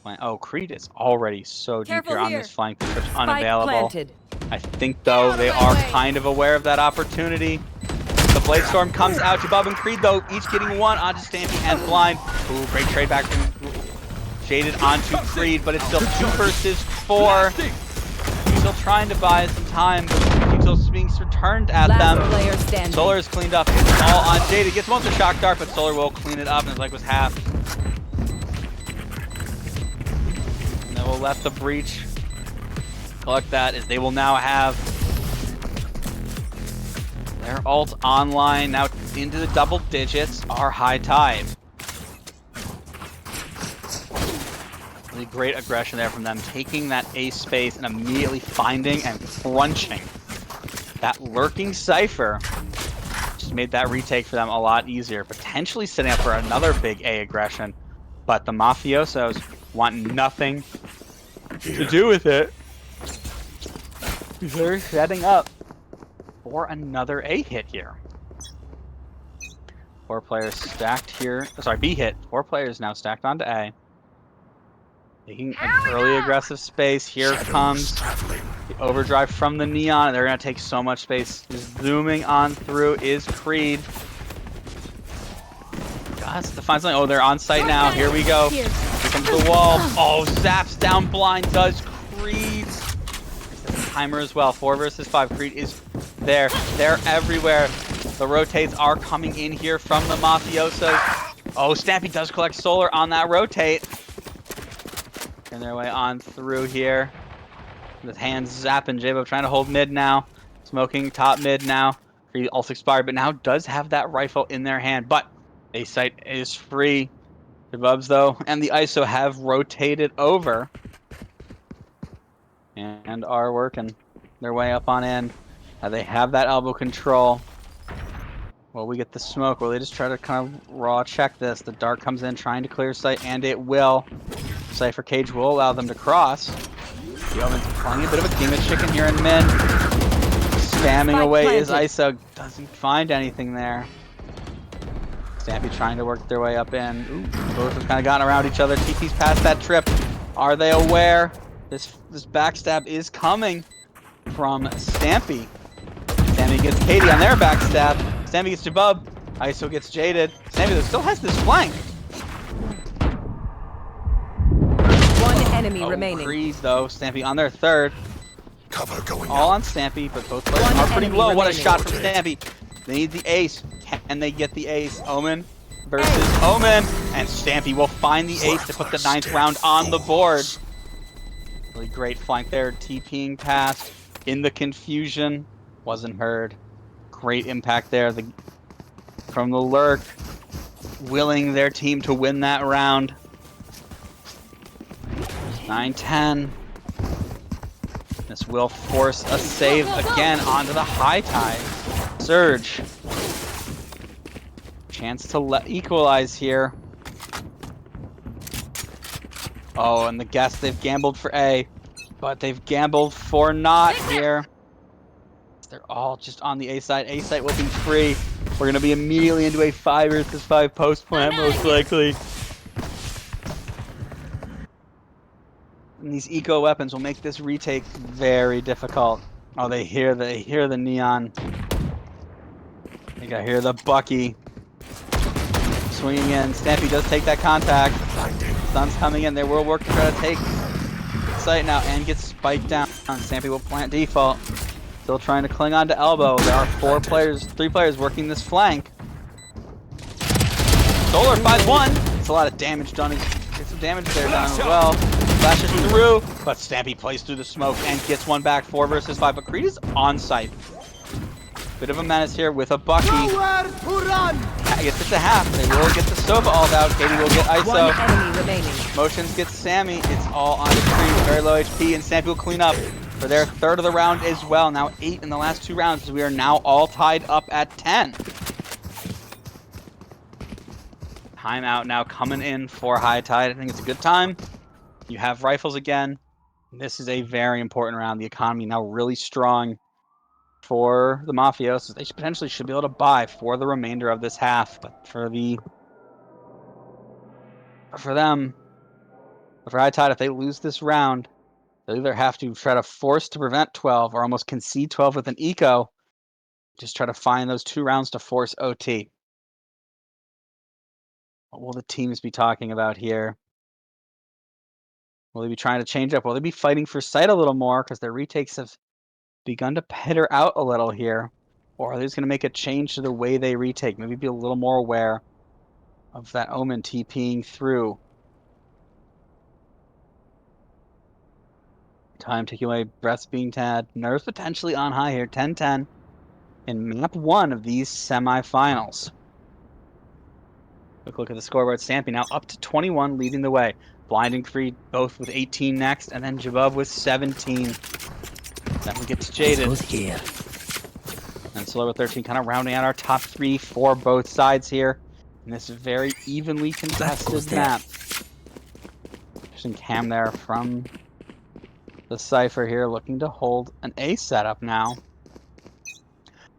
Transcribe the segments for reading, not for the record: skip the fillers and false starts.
Oh, Creed is already so deep Careful here on here. this flank. The trip's Spike unavailable. planted. I think, though, they are kind of aware of that opportunity. The Blade Storm comes out to Bub and Creed, though, each getting one onto Stampy and Blind. Ooh, great trade back from Jaded onto Creed, but it's still 2 versus 4. Still trying to buy some time, but Futil's being returned at them. Solar is cleaned up. It's all on Jaded. Gets one with the Shock Dart, but Solar will clean it up, and his leg was half. And then we'll let the Breach collect that, as they will now have their ult online, now into the double digits, are High Tide. Really great aggression there from them, taking that A space and immediately finding and crunching that lurking Cypher. Just made that retake for them a lot easier, potentially setting up for another big A aggression. But the Mafiosos want nothing to do with it. They're setting up for another A hit here. 4 players stacked here. Sorry, B hit. 4 players now stacked onto A. Taking an early aggressive space. Here comes the overdrive from the Neon. They're going to take so much space. Just zooming on through is Creed. Gosh, to find something. Oh, they're on site now. Here we go. Here comes the wall. Oh, zaps down Blind does Creed. There's a timer as well. 4 versus 5. Creed is there. They're everywhere. The rotates are coming in here from the Mafiosos. Oh, Stampy does collect Solar on that rotate. Turn their way on through here. With hands zapping. J-Bo trying to hold mid now. Smoking top mid now. Creed also expired, but now does have that rifle in their hand. But A site is free. The Bubs, though, and the ISO have rotated over. And are working their way up on in. They have that elbow control. Well, we get the smoke. Well, they just try to kind of raw check this. The dart comes in trying to clear sight, and it will. Cypher Cage will allow them to cross. The Omen's playing a bit of a game of chicken here in mid. Spamming away is ISO. Doesn't find anything there. Stampy trying to work their way up in. Ooh, both have kind of gotten around each other. TP's past that trip. Are they aware? This backstab is coming from Stampy. Stampy gets Katie on their backstab. Stampy gets Jabub. ISO gets Jaded. Stampy still has this flank. One enemy remaining. Creed, though. Stampy on their third. Cover going all out. on Stampy, but both players are pretty low. What a shot from Stampy. They need the ace. Can they get the ace? Omen versus Omen. And Stampy will find the ace to put the 9th round on the board. Really great flank there. TPing past in the confusion. Wasn't heard. Great impact there from the lurk. Willing their team to win that round. 9-10. This will force a save again onto the High Tide. Surge. Chance to equalize here. Oh, and the guess they've gambled for A, but they've gambled for not here. They're all just on the A side. A site will be free. We're going to be immediately into a 5 versus 5 post plant, most likely. And these eco weapons will make this retake very difficult. Oh, they hear the Neon. I think I hear the Bucky. Swinging in. Stampy does take that contact. Sun's coming in. They will work to try to take site now and get spiked down. Stampy will plant default. Still trying to cling on to elbow. There are 3 players working this flank. Solar finds 1. It's a lot of damage done. Get some damage there done as well. Flashes through, but Stampy plays through the smoke and gets one back. 4 versus 5, but Creed is on site. Bit of a menace here with a Bucky. I guess it's a half. They will get the Sova ult out. Katie will get ISO. One enemy remaining. Motions gets Sammy. It's all on the Creed. Very low HP, and Stampy will clean up for their 3rd of the round as well. Now 8 in the last 2 rounds, as we are now all tied up at 10. Timeout now coming in for High Tide. I think it's a good time. You have rifles again. This is a very important round. The economy now really strong for the Mafiosos. They potentially should be able to buy for the remainder of this half, but for them, But for High Tide, if they lose this round, they'll either have to try to force to prevent 12 or almost concede 12 with an eco. Just try to find those 2 rounds to force OT. What will the teams be talking about here? Will they be trying to change up? Will they be fighting for site a little more because their retakes have begun to petter out a little here? Or are they just going to make a change to the way they retake? Maybe be a little more aware of that Omen TPing through. Time ticking away, breaths being tagged. Nerves potentially on high here. 10-10 in map 1 of these semifinals. Quick look at the scoreboard. Stampy now up to 21, leading the way. Blind and Creed both with 18 next, and then Jabub with 17. Then we get to Jaded. And Solar with 13, kind of rounding out our top 3 for both sides here in this very evenly contested map. Interesting cam there from the Cypher here, looking to hold an A setup now.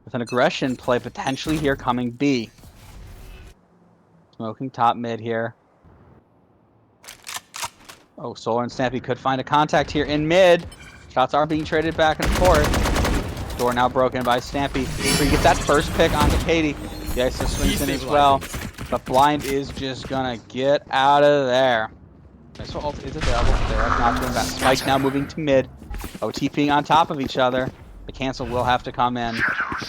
With an aggression play potentially here coming B. Smoking top mid here. Oh, Solar and Snappy could find a contact here in mid. Shots are being traded back and forth. Door now broken by Snappy. He gets that first pick onto Katie. The ISO swings in as well. But Blind is just gonna get out of there. Missile ult is available. They're not doing that. Spike now moving to mid. OTPing on top of each other. The cancel will have to come in.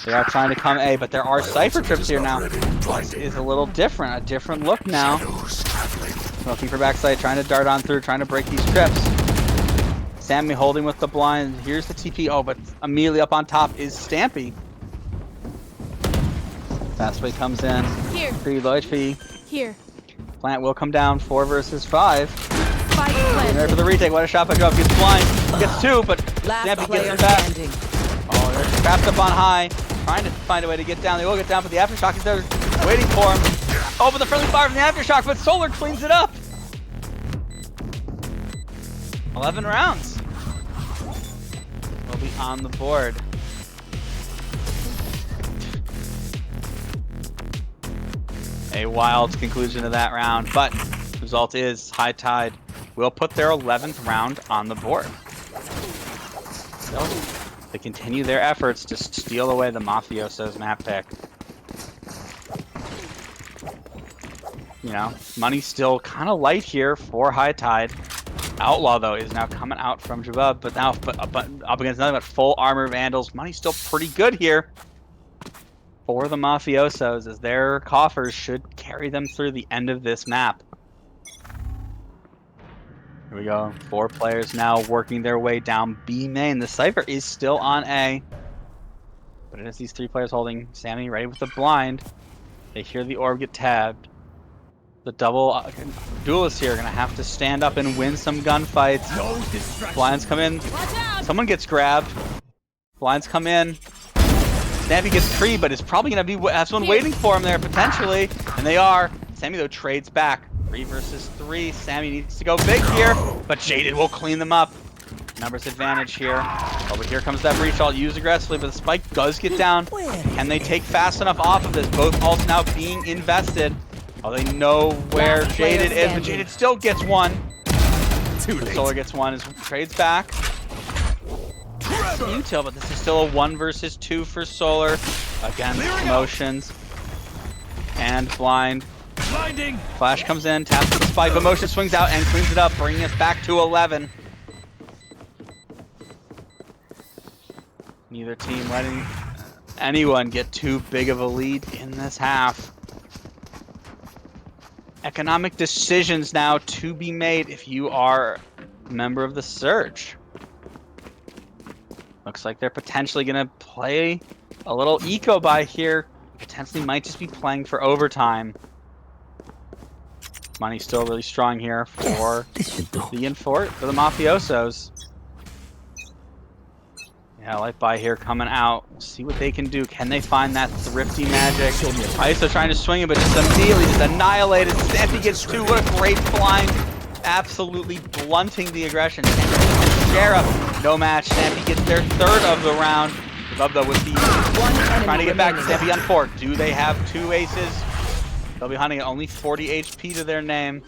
They are trying to come A, but there are Cypher trips here now. This is a little different. A different look now. Looking for backside, trying to dart on through, trying to break these trips. Sammy holding with the blind. Here's the TP. Oh, but immediately up on top is Stampy. Fastway comes in. Here. Pretty low HP. Here. Plant will come down. 4 versus 5. Spike There for the retake. What a shot by Jump. Gets blind. Gets 2, but Stampy gets it back. Standing. Oh, they're trapped up on high. Trying to find a way to get down. They will get down, but the Aftershock is there waiting for him. Oh, but the friendly fire from the Aftershock, but Solar cleans it up. 11 rounds. Will be on the board. A wild conclusion to that round, but the result is High Tide will put their 11th round on the board. So they continue their efforts to steal away the Mafiosos map pick. You know, money's still kind of light here for High Tide. Outlaw, though, is now coming out from Jabub, but now up against nothing but full armor Vandals. Money's still pretty good here for the Mafiosos, as their coffers should carry them through the end of this map. Here we go. 4 players now working their way down B main. The Cypher is still on A, but it is these 3 players holding. Sammy ready with the blind. They hear the orb get tabbed. The double duelists here are going to have to stand up and win some gunfights. Blinds come in. Someone gets grabbed. Blinds come in. Snappy gets free, but is probably going to have someone waiting for him there, potentially. And they are. Sammy, though, trades back. 3 versus 3. Sammy needs to go big here, but Jaded will clean them up. Numbers advantage here. Oh, but here comes that breach ult used aggressively, but the spike does get down. Can they take fast enough off of this? Both ults now being invested. Oh, they know where Jaded is, but Jaded still gets one. Solar gets one as trades back. Util, but this is still a 1 versus 2 for Solar against Motions and Blind. Blinding. Flash comes in, taps the spike, but Motion swings out and cleans it up, bringing us back to 11. Neither team letting anyone get too big of a lead in this half. Economic decisions now to be made if you are a member of the Surge. Looks like they're potentially going to play a little eco buy here. Potentially might just be playing for overtime. Money's still really strong here for the Infort, for the Mafiosos. Yeah, light buy here coming out. We'll see what they can do. Can they find that thrifty magic? ISO trying to swing it, but just immediately just annihilated. Stampy gets 2. What a great blind. Absolutely blunting the aggression. Sheriff, no match. Stampy gets their 3rd of the round. Love though with the trying to get back to Stampy on 4. Do they have 2 aces? They'll be hunting at only 40 HP to their name.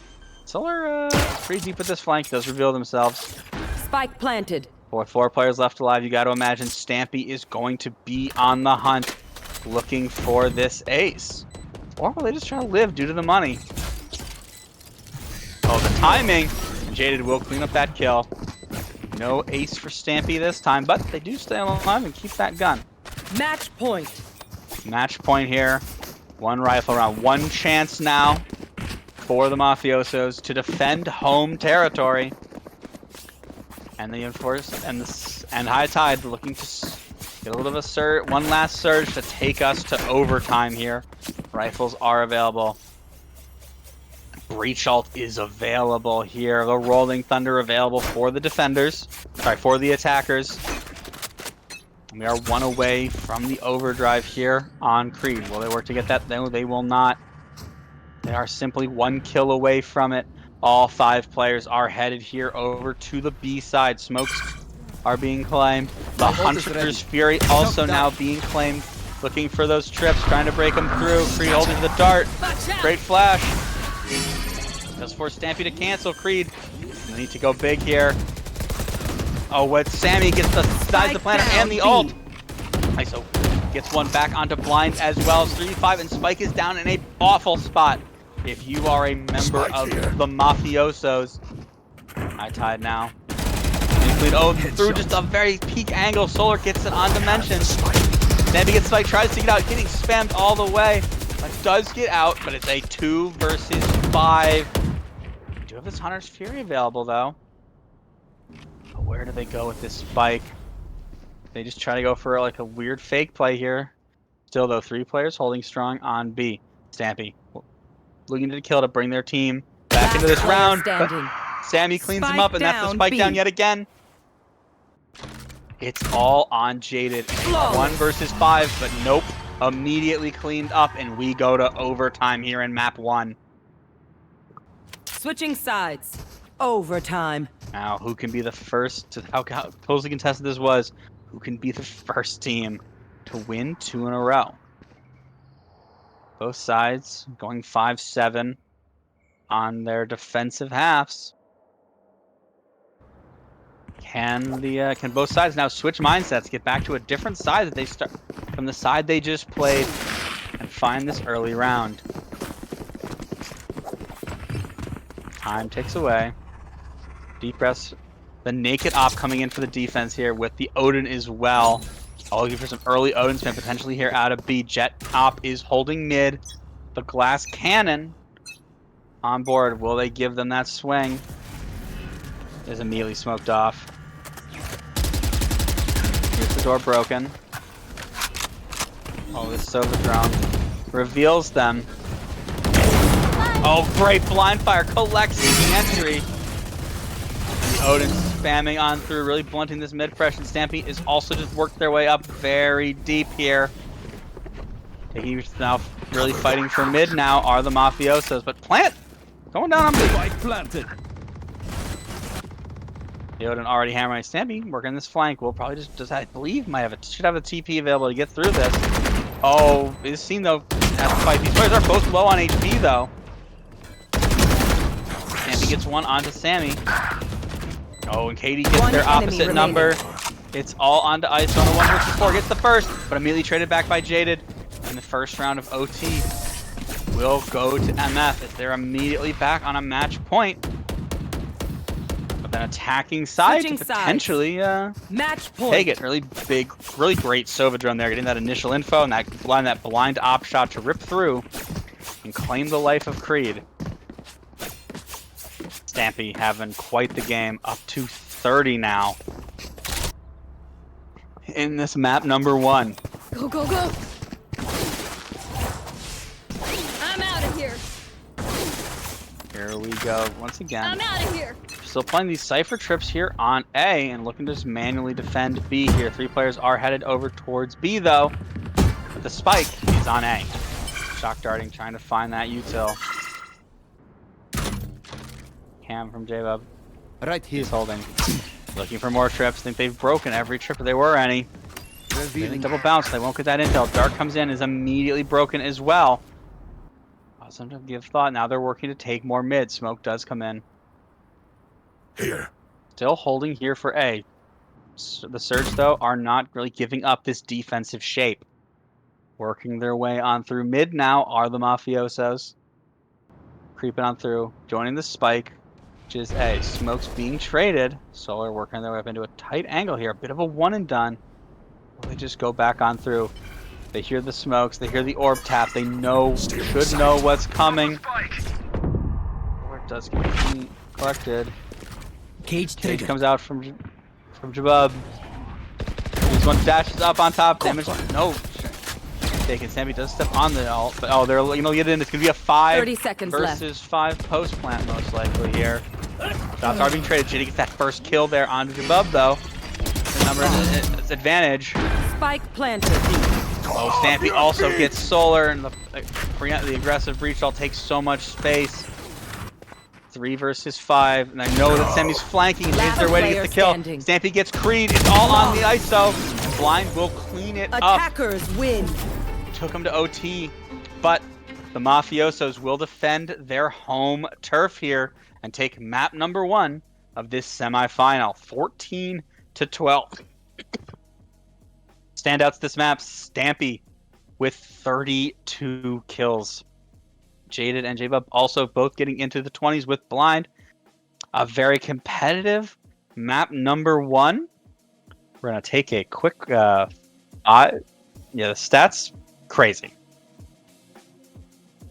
Solar pretty deep with this flank. Does reveal themselves. Spike planted. With 4 players left alive, you got to imagine Stampy is going to be on the hunt, looking for this ace. Or will they just try to live due to the money? Oh, the timing! Jaded will clean up that kill. No ace for Stampy this time, but they do stay alive and keep that gun. Match point. Match point here. 1 rifle round. 1 chance now for the Mafiosos to defend home territory. And the High Tide looking to get a little of a surge, 1 last surge to take us to overtime here. Rifles are available. Breach ult is available here. The Rolling Thunder available for the defenders. Sorry, for the attackers. We are 1 away from the overdrive here on Creed. Will they work to get that? No, they will not. They are simply 1 kill away from it. All 5 players are headed here over to the B side. Smokes are being claimed. The Hunter's Fury also now being claimed. Looking for those trips, trying to break them through. Creed holding the dart. Great flash. Does force Stampy to cancel. Creed, they need to go big here. Oh, what? Sammy gets the dies the planner and the ult. ISO gets 1 back onto blind as well. 3v5 and Spike is down in a awful spot. If you are a member of the Mafiosos, High Tide now. Oh, through just a very peak angle, Solar gets it on dimension. Stampy gets Spike, tries to get out, getting spammed all the way. But does get out, but it's a 2 versus 5. We do have this Hunter's Fury available though. But where do they go with this Spike? They just try to go for like a weird fake play here. Still though, 3 players holding strong on B. Stampy looking to the kill to bring their team back into this round. Sammy cleans him up, and that's the Spike down yet again. It's all on Jaded. 1 versus 5, but nope. Immediately cleaned up, and we go to overtime here in map 1. Switching sides. Overtime. Now, who can be the first to how closely contested this was? Who can be the first team to win 2 in a row? Both sides going 5-7 on their defensive halves. Can both sides now switch mindsets, get back to a different side that they start from the side they just played, and find this early round? Time ticks away. Deep breaths. The naked op coming in for the defense here with the Odin as well. Looking for some early Odin spin potentially here out of B. Jet op is holding mid. The glass cannon on board. Will they give them that swing? Is immediately smoked off. Here's the door broken. Oh, this Sova drone reveals them. Oh, great blind fire collects the entry. The Odin spamming on through, really blunting this mid pressure. Stampy is also just worked their way up very deep here. Taking now, really fighting for mid now are the Mafiosos, but plant going down on mid. Planted. The Odin already hammering Stampy, working this flank. We'll probably just I believe should have a TP available to get through this. Oh, this scene though has to fight. These players are both low on HP though. Stampy gets 1 onto Sammy. Oh, and Katie gets their opposite number. It's all onto ISO on a 1 versus 4. Gets the first, but immediately traded back by Jaded. In the first round of OT will go to MF as they're immediately back on a match point. But then attacking side to potentially match point. take it. Really big, really great Sova drone there, getting that initial info and that blind op shot to rip through and claim the life of Creed. Stampy having quite the game, up to 30 now in this map number 1. Go, go, go! I'm out of here. Here we go once again. I'm out of here. Still playing these Cypher trips here on A and looking to just manually defend B here. 3 players are headed over towards B though, but the Spike is on A. Shock darting, trying to find that util. Cam from J-Bub. Right here. He's holding. Looking for more trips. Think they've broken every trip if there were any. Double bounce. They won't get that intel. Dark comes in, is immediately broken as well. Cause them to give thought. Now they're working to take more mid. Smoke does come in. Here. Still holding here for A. The Surge, though, are not really giving up this defensive shape. Working their way on through mid now are the Mafiosos. Creeping on through, joining the spike, which is A. Smoke's being traded. Solar working their way up into a tight angle here. A bit of a one and done. Will they just go back on through? They hear the smokes. They hear the orb tap. They should know what's coming. Where does get collected. Cage Comes out from Jabub. This one dashes up on top. Damage. No. Taken. Sammy does step on the ult, but they're get in. It's gonna be a 30 seconds versus 5 post plant most likely here. Shots are being traded. Jitty gets that first kill there on Jabub though. Remember its advantage. Spike planted. Oh, Stampy also gets solar, and the aggressive breach all takes so much space. 3 versus 5, and I know that Sammy's flanking and is their way to get the kill. Standing. Stampy gets Creed. It's all on the ISO. And Blind will clean it up. Attackers win. Took him to OT, but the Mafiosos will defend their home turf here and take map number 1 of this semifinal, 14-12. Standouts this map, Stampy with 32 kills. Jaded and J-Bub also both getting into the 20s with Blind. A very competitive map number 1. We're going to take a quick... the stats, crazy.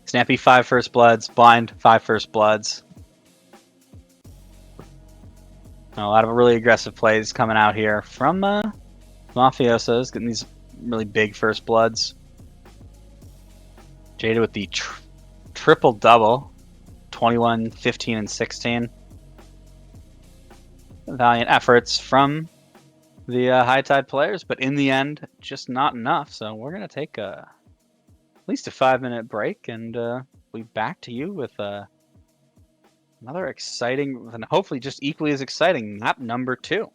Stampy 5 first bloods, Blind 5 first bloods. A lot of really aggressive plays coming out here from Mafiosos, getting these really big first bloods. Jada with the triple double, 21, 15, and 16. Valiant efforts from the High Tide players, but in the end, just not enough. So we're going to take at least a 5-minute break, and we'll be back to you with another exciting, and hopefully just equally as exciting, map number 2.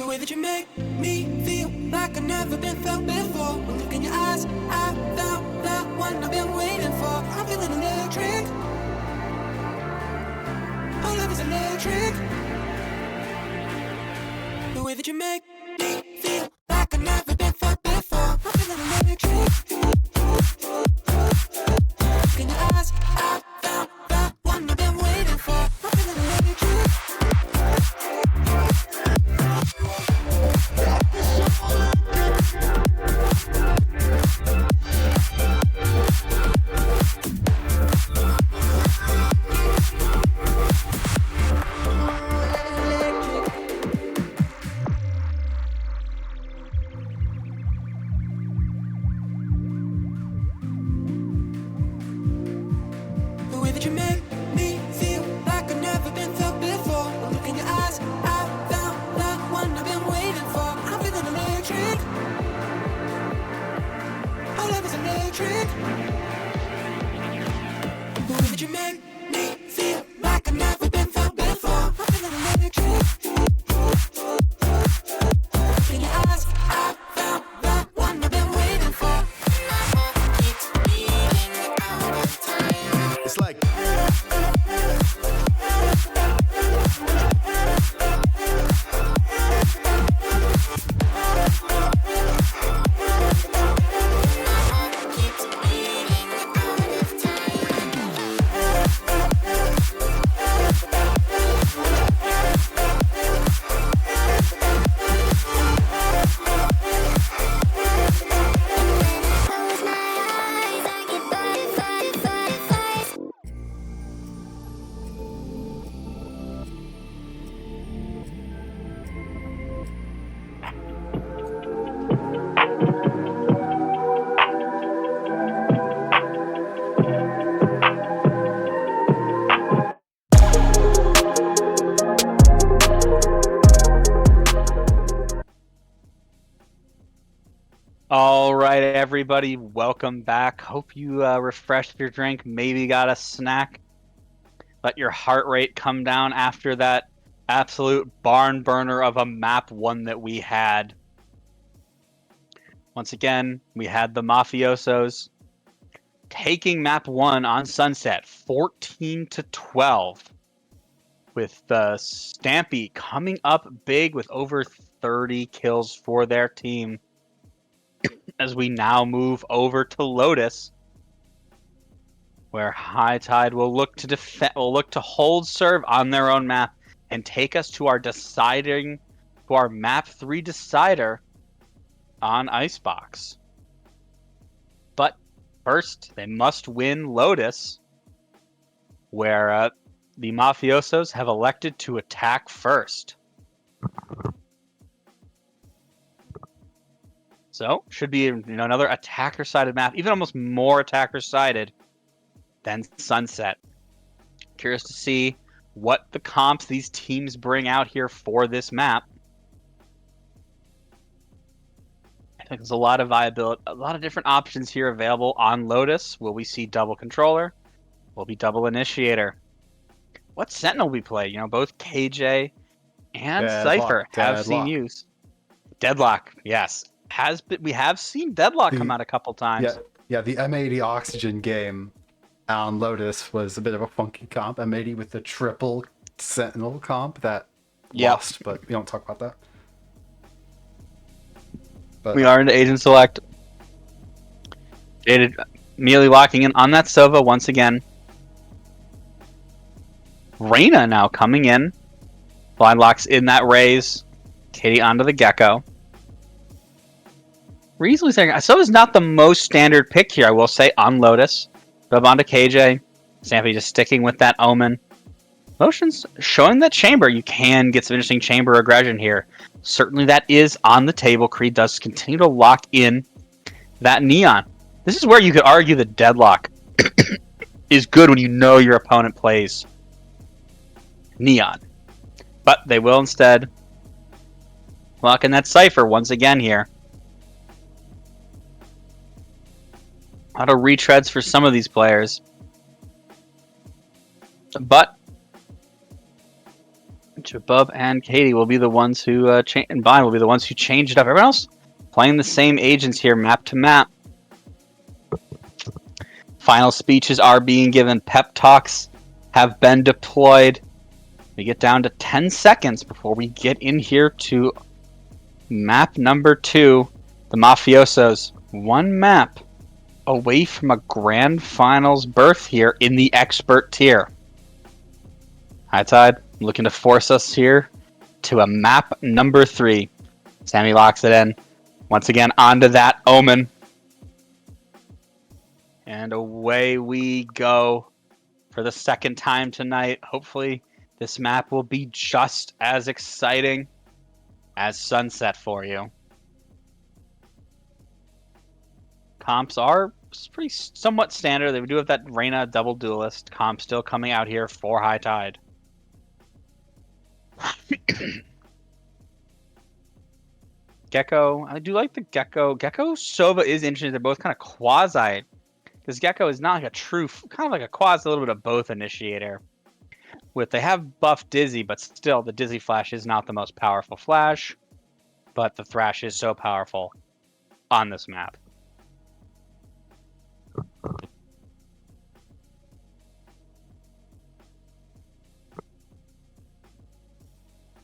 The way that you make me feel like I've never been felt before. One look in your eyes, I found the one I've been waiting for. I'm feeling electric. Our love is electric. The way that you make me feel like I've never been felt before. I'm feeling electric. Look in your eyes, I found the one I've been waiting for. I'm feeling electric. The way that you make me feel like I've never been felt before. One look in your eyes, I found the one I've been waiting for. I'm feeling electric. Our love is electric. The way that you make me feel like I've never been felt before. I'm feeling electric. Look in your eyes, I found the one I've been waiting for. It's like All right, everybody, welcome back. Hope you refreshed your drink, maybe got a snack. Let your heart rate come down after that absolute barn burner of a map one that we had. Once again, we had the Mafiosos taking map 1 on Sunset, 14-12, with the Stampy coming up big with over 30 kills for their team. As we now move over to Lotus, where High Tide will look to hold serve on their own map and take us to our map 3 decider on Icebox. But first, they must win Lotus, where the Mafiosos have elected to attack first. So, should be another attacker-sided map, even almost more attacker-sided than Sunset. Curious to see what the comps these teams bring out here for this map. I think there's a lot of viability, a lot of different options here available on Lotus. Will we see double controller? Will be double initiator? What Sentinel we play? Both KJ and Cypher have seen use. Deadlock, yes. We have seen Deadlock come out a couple times. Yeah, the M80 Oxygen game on Lotus was a bit of a funky comp. M80 with the triple Sentinel comp that lost, but we don't talk about that. But we are into Agent Select. Jaded immediately locking in on that Sova once again. Reyna now coming in. Blind locks in that Raze. Katie onto the Gecko. Reasonably saying, Sova's not the most standard pick here, I will say, on Lotus. Dub onto KJ. Stampy just sticking with that Omen. Motions showing that Chamber. You can get some interesting Chamber aggression here. Certainly that is on the table. Creed does continue to lock in that Neon. This is where you could argue that Deadlock is good when you know your opponent plays Neon. But they will instead lock in that Cypher once again here. A lot of retreads for some of these players. But Jabub and Katie will be the ones who and Vine will be the ones who change it up. Everyone else playing the same agents here, map to map. Final speeches are being given. Pep talks have been deployed. We get down to 10 seconds before we get in here to map number 2. The Mafiosos. One map away from a grand finals berth here in the expert tier. High Tide looking to force us here to a map number 3. Sammy locks it in. Once again, onto that Omen. And away we go for the second time tonight. Hopefully this map will be just as exciting as Sunset for you. Comps are pretty somewhat standard. They do have that Reyna double duelist comp still coming out here for High Tide. Gecko, I do like the Gecko. Gecko Sova is interesting. They're both kind of quasi, because Gecko is not like a true, kind of like a quasi, a little bit of both initiator. They have buff Dizzy, but still the Dizzy Flash is not the most powerful Flash, but the Thrash is so powerful on this map.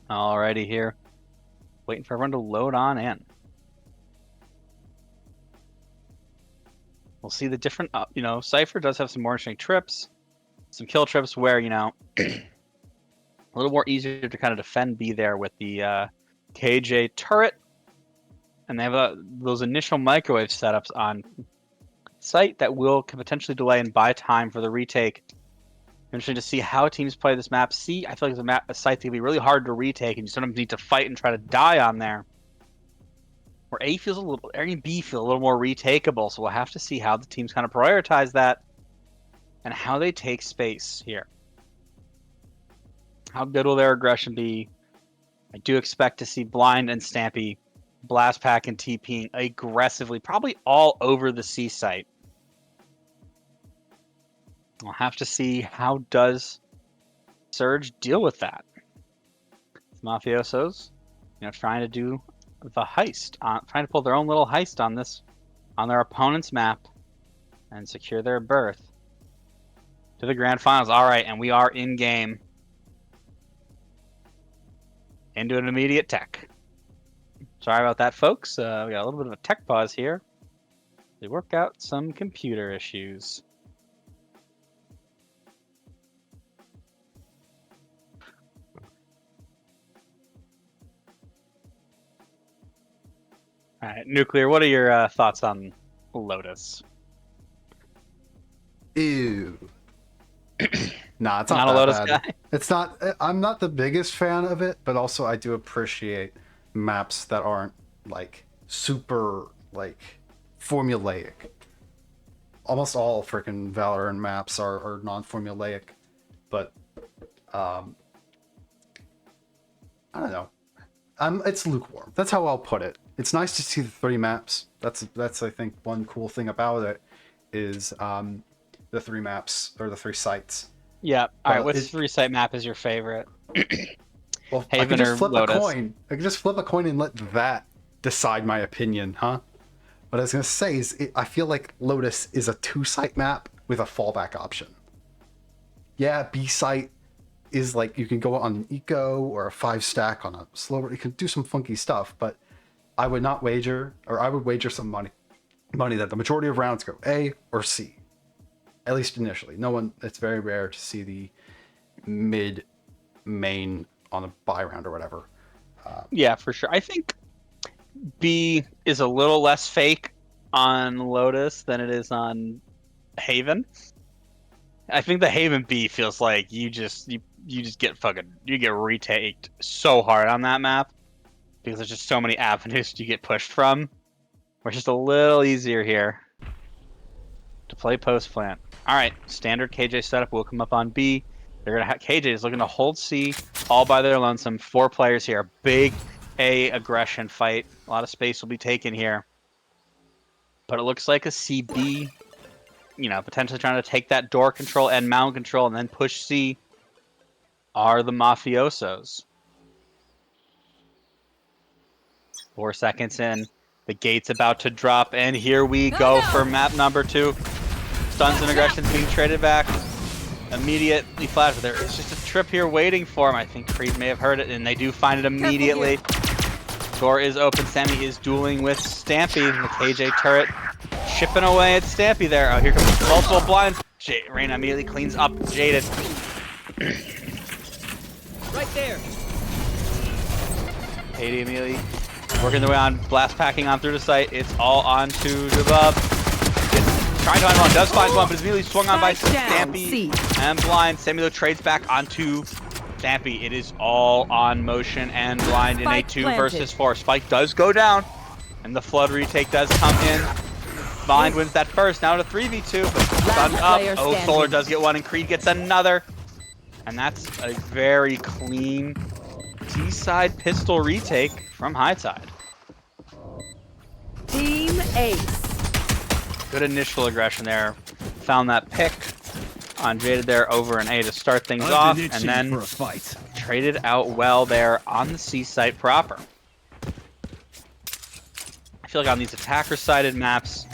Alrighty here. Waiting for everyone to load on in. We'll see the different, Cypher does have some more interesting trips. Some kill trips where, a little more easier to kind of defend B there with the KJ turret. And they have those initial microwave setups on site that can potentially delay and buy time for the retake. Interesting to see how teams play this map. C, I feel like a site that can be really hard to retake, and you sometimes need to fight and try to die on there. Where A and B feel a little more retakeable, so we'll have to see how the teams kind of prioritize that and how they take space here. How good will their aggression be? I do expect to see Blind and Stampy blast pack and TPing aggressively, probably all over the C site. We'll have to see how does Surge deal with that. Mafiosos, trying to do the heist, trying to pull their own little heist on their opponent's map and secure their berth to the grand finals. All right, and we are in game. Into an immediate tech. Sorry about that, folks. We got a little bit of a tech pause here. They work out some computer issues. All right, Nuclear, what are your thoughts on Lotus? Ew. Nah, it's Not not a that Lotus bad. guy? It's not. I'm not the biggest fan of it, but also I do appreciate maps that aren't like super like formulaic. Almost all freaking Valorant maps are non-formulaic, but I don't know. It's lukewarm. That's how I'll put it. It's nice to see the 3 maps. That's I think one cool thing about it is the 3 maps or the 3 sites. Yeah. All right. Which 3-site map is your favorite? Well, Haven I could just or flip Lotus? a coin. I could just flip a coin and let that decide my opinion, huh? What I was gonna say is, I feel like Lotus is a 2-site map with a fallback option. Yeah, B site is like you can go on an eco or a 5-stack on a slower. You can do some funky stuff, but I would not wager, or I would wager some money that the majority of rounds go A or C. At least initially. It's very rare to see the mid main on a buy round or whatever. Yeah, for sure. I think B is a little less fake on Lotus than it is on Haven. I think the Haven B feels like you just get retaked so hard on that map because there's just so many avenues you get pushed from. We're just a little easier here to play post plant. All right, standard KJ setup will come up on B. They're gonna KJ is looking to hold C all by their lonesome. 4 players here. Big A aggression fight. A lot of space will be taken here. But it looks like a CB, potentially trying to take that door control and mound control and then push C are the Mafiosos. 4 seconds in. The gate's about to drop, and here we go for map number 2. Stuns and aggressions being traded back. Immediately flash, but there is just a trip here waiting for him. I think Creed may have heard it, and they do find it immediately. Door is open. Sammy is dueling with Stampy. The KJ turret chipping away at Stampy there. Oh, here comes multiple blinds. Reyna immediately cleans up Jaded. Right there. Katie immediately working their way on, blast packing on through the site. It's all on to Jabub. Trying to find one, does find one, but is immediately swung on by Stampy and Blind. Sammy though trades back onto Stampy. It is all on Motion and Blind in a 2 versus 4. Spike does go down, and the Flood retake does come in. Blind wins that first, now to 3v2, but stunned up. Oh, Solar does get one, and Creed gets another. And that's a very clean D-side pistol retake from High Tide. Team Ace. Good initial aggression there. Found that pick on Jaded there over an A to start things off, and then traded out well there on the C site proper. I feel like on these attacker-sided maps,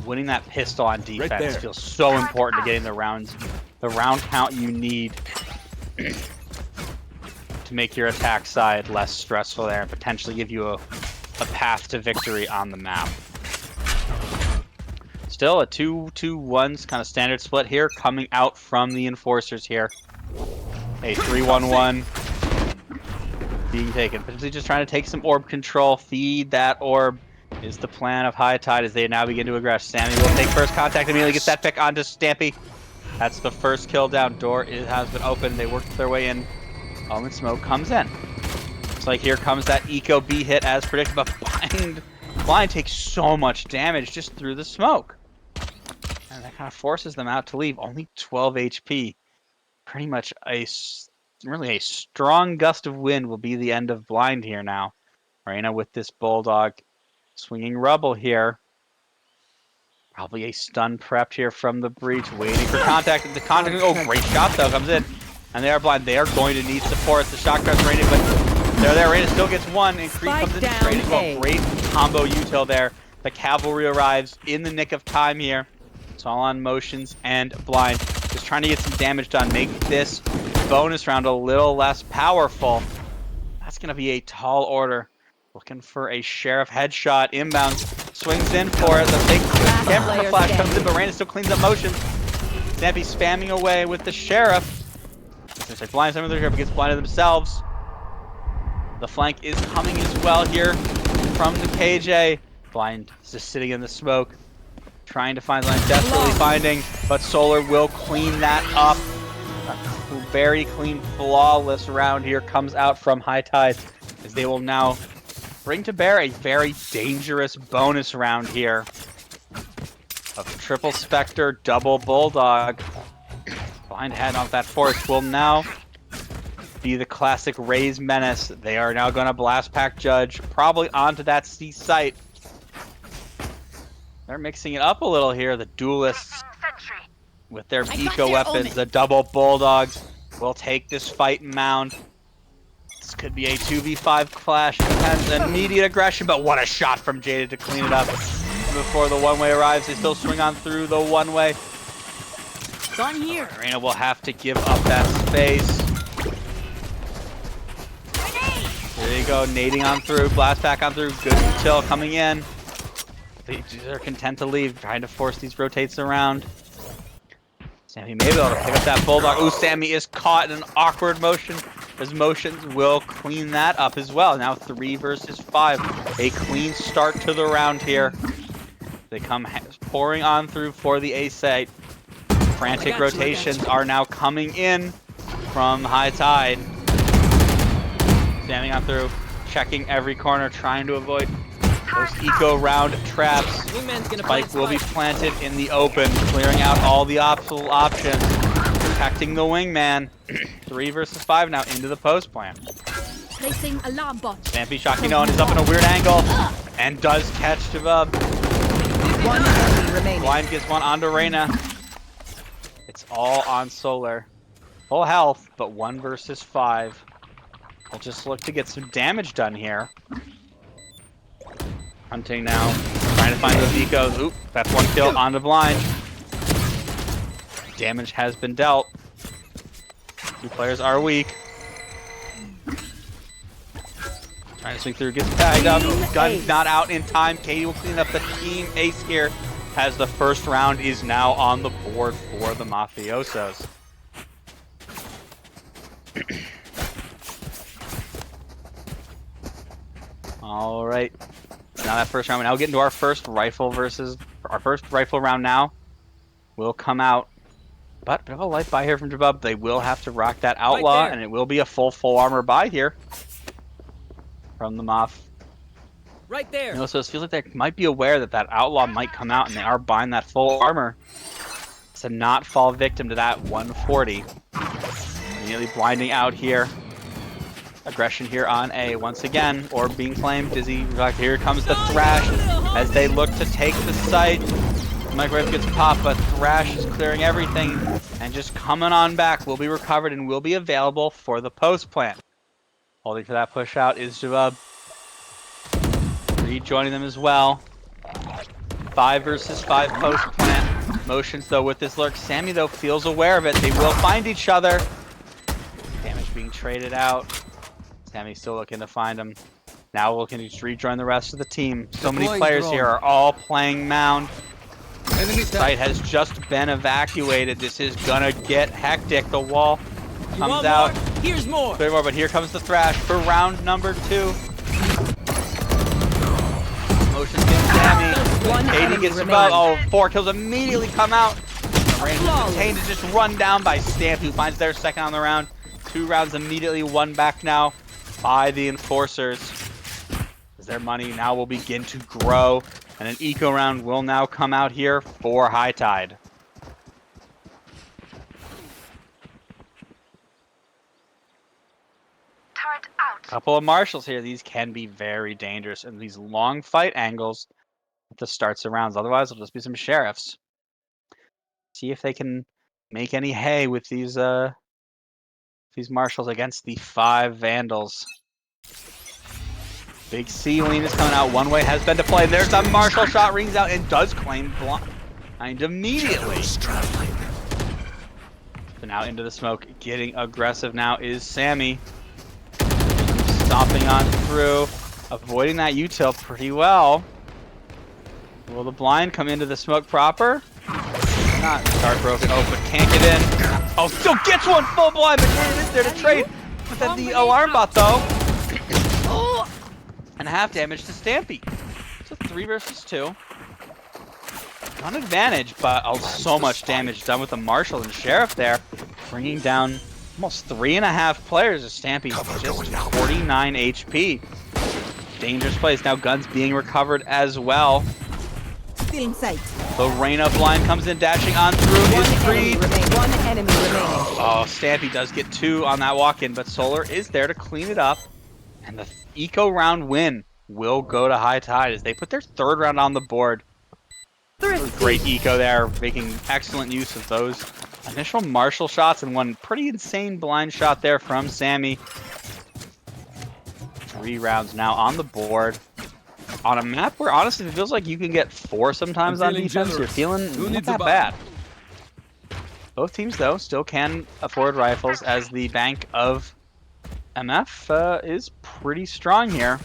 winning that pistol on defense feels so important to getting the round count you need to make your attack side less stressful there and potentially give you a path to victory on the map. Still a 2-2-1 kind of standard split here coming out from the Enforcers here. A 3-1-1 being taken. Potentially just trying to take some orb control, feed that orb is the plan of High Tide as they now begin to aggress. Sammy will take first contact, immediately gets that pick onto Stampy. That's the first kill down. Door has been opened. They worked their way in. All in smoke comes in. Looks like here comes that Eco B hit as predicted, but Blind takes so much damage just through the smoke. And that kind of forces them out to leave. Only 12 HP. Pretty much really a strong gust of wind will be the end of Blind here now. Reyna with this Bulldog swinging rubble here. Probably a stun prepped here from the breach, waiting for contact. The contact, oh, great shot though, comes in. And they are Blind. They are going to need support. The shot crest Reyna, but they're there. Reyna still gets one, and Creed comes in straight as well. Great combo util there. The cavalry arrives in the nick of time here. It's all on Motions and Blind. Just trying to get some damage done. Make this bonus round a little less powerful. That's going to be a tall order. Looking for a Sheriff headshot. Inbound. Swings in for it. The fake camera from the flash comes in, but Reyna still cleans up Motion. Stampy spamming away with the Sheriff. Looks like Blind, some of the Sheriff gets blinded themselves. The flank is coming as well here from the KJ. Blind is just sitting in the smoke. Trying to find Blind, desperately finding, but Solar will clean that up. A very clean, flawless round here comes out from High Tide as they will now bring to bear a very dangerous bonus round here of triple Spectre, double Bulldog. Blind head off that force will now be the classic Raise Menace. They are now going to blast pack Judge probably onto that C site. They're mixing it up a little here. The Duelists with their eco weapons, the double Bulldogs will take this fight mound. This could be a 2v5 clash. Depends on immediate aggression, but what a shot from Jaded to clean it up. Before the one-way arrives, they still swing on through the one-way. Done here. Reyna will have to give up that space. There you go, nading on through, blast pack on through, good util coming in. They're content to leave, trying to force these rotates around. Sammy may be able to pick up that Bulldog. Ooh, Sammy is caught in an awkward motion. His Motions will clean that up as well. Now 3 versus 5. A clean start to the round here. They come pouring on through for the A site. Frantic rotations are now coming in from High Tide. Standing on through, checking every corner, trying to avoid those eco round traps. Spike will be planted in the open, clearing out all the options, protecting the wingman. 3 versus 5 now into the post plan. Placing alarm bot. Stampy Shakinon is up in a weird angle and does catch Jabub. One enemy remaining. Blind gets one onto Reyna. It's all on Solar. Full health, but 1 versus 5. We'll just look to get some damage done here. Hunting now. Trying to find those ecos. Oop, that's one kill on the blind. Damage has been dealt. Two players are weak. Trying to swing through, gets tagged up. Gun not out in time. Katie will clean up the team ace here as the first round is now on the board for the Mafiosos. All right. Now that first round, now we get into our first rifle round now will come out. But bit of a light buy here from Jabub. They will have to rock that outlaw, and it will be a full armor buy here from the Maf. Right there. You know, so it feels like they might be aware that that outlaw might come out, and they are buying that full armor to not fall victim to that 140. Immediately blinding out here. Aggression here on A once again, or being claimed. Dizzy, here comes the Thrash as they look to take the site. Microwave gets popped, but Thrash is clearing everything and just coming on back. Will be recovered and will be available for the post plant. Holding for that push out is Jabub. Rejoining them as well. 5 versus 5 post plant. Motions though with this lurk. Sammy though feels aware of it. They will find each other. Damage being traded out. Sammy's still looking to find him. Now looking to just rejoin the rest of the team. So many players here are all playing Mound. Site has just been evacuated. This is gonna get hectic. The wall comes out. Here's more. Clear more, but here comes the Thrash for round number 2. Motion gets Sammy. Katie gets above. Oh, 4 kills immediately come out. The range is contained to just run down by Stamp, who finds their second on the round. 2 rounds immediately won back now by the Enforcers. As their money now will begin to grow. And an eco round will now come out here for High Tide. Turret out. Couple of marshals here. These can be very dangerous in these long fight angles at the starts of rounds. Otherwise, it'll just be some sheriffs. See if they can make any hay with these marshals against the 5 vandals. Big C lean is coming out. One way has been deployed. There's a marshal shot, rings out and does claim blind immediately. So now into the smoke, getting aggressive now is Sammy. Stomping on through, avoiding that util pretty well. Will the blind come into the smoke proper? Not start broken. Oh, but can't get in. Oh, still gets one full blind, but it is there to trade. But then the alarm bot though. And half damage to Stampy. So 3 versus 2. Gun advantage, but so much damage done with the Marshal and Sheriff there. Bringing down almost 3.5 players as Stampy just 49 HP. Dangerous place. Now guns being recovered as well. Still in sight. The Reina blind comes in, dashing on through his Creed. One enemy remaining. Oh, Stampy does get 2 on that walk-in, but Solar is there to clean it up. And the eco round win will go to High Tide as they put their 3rd round on the board. Great eco there, making excellent use of those initial marshal shots and one pretty insane blind shot there from Sammy. 3 rounds now on the board. On a map where honestly it feels like you can get 4 sometimes on defense, you're feeling not that bad. Both teams though still can afford rifles as the bank of MF is pretty strong here.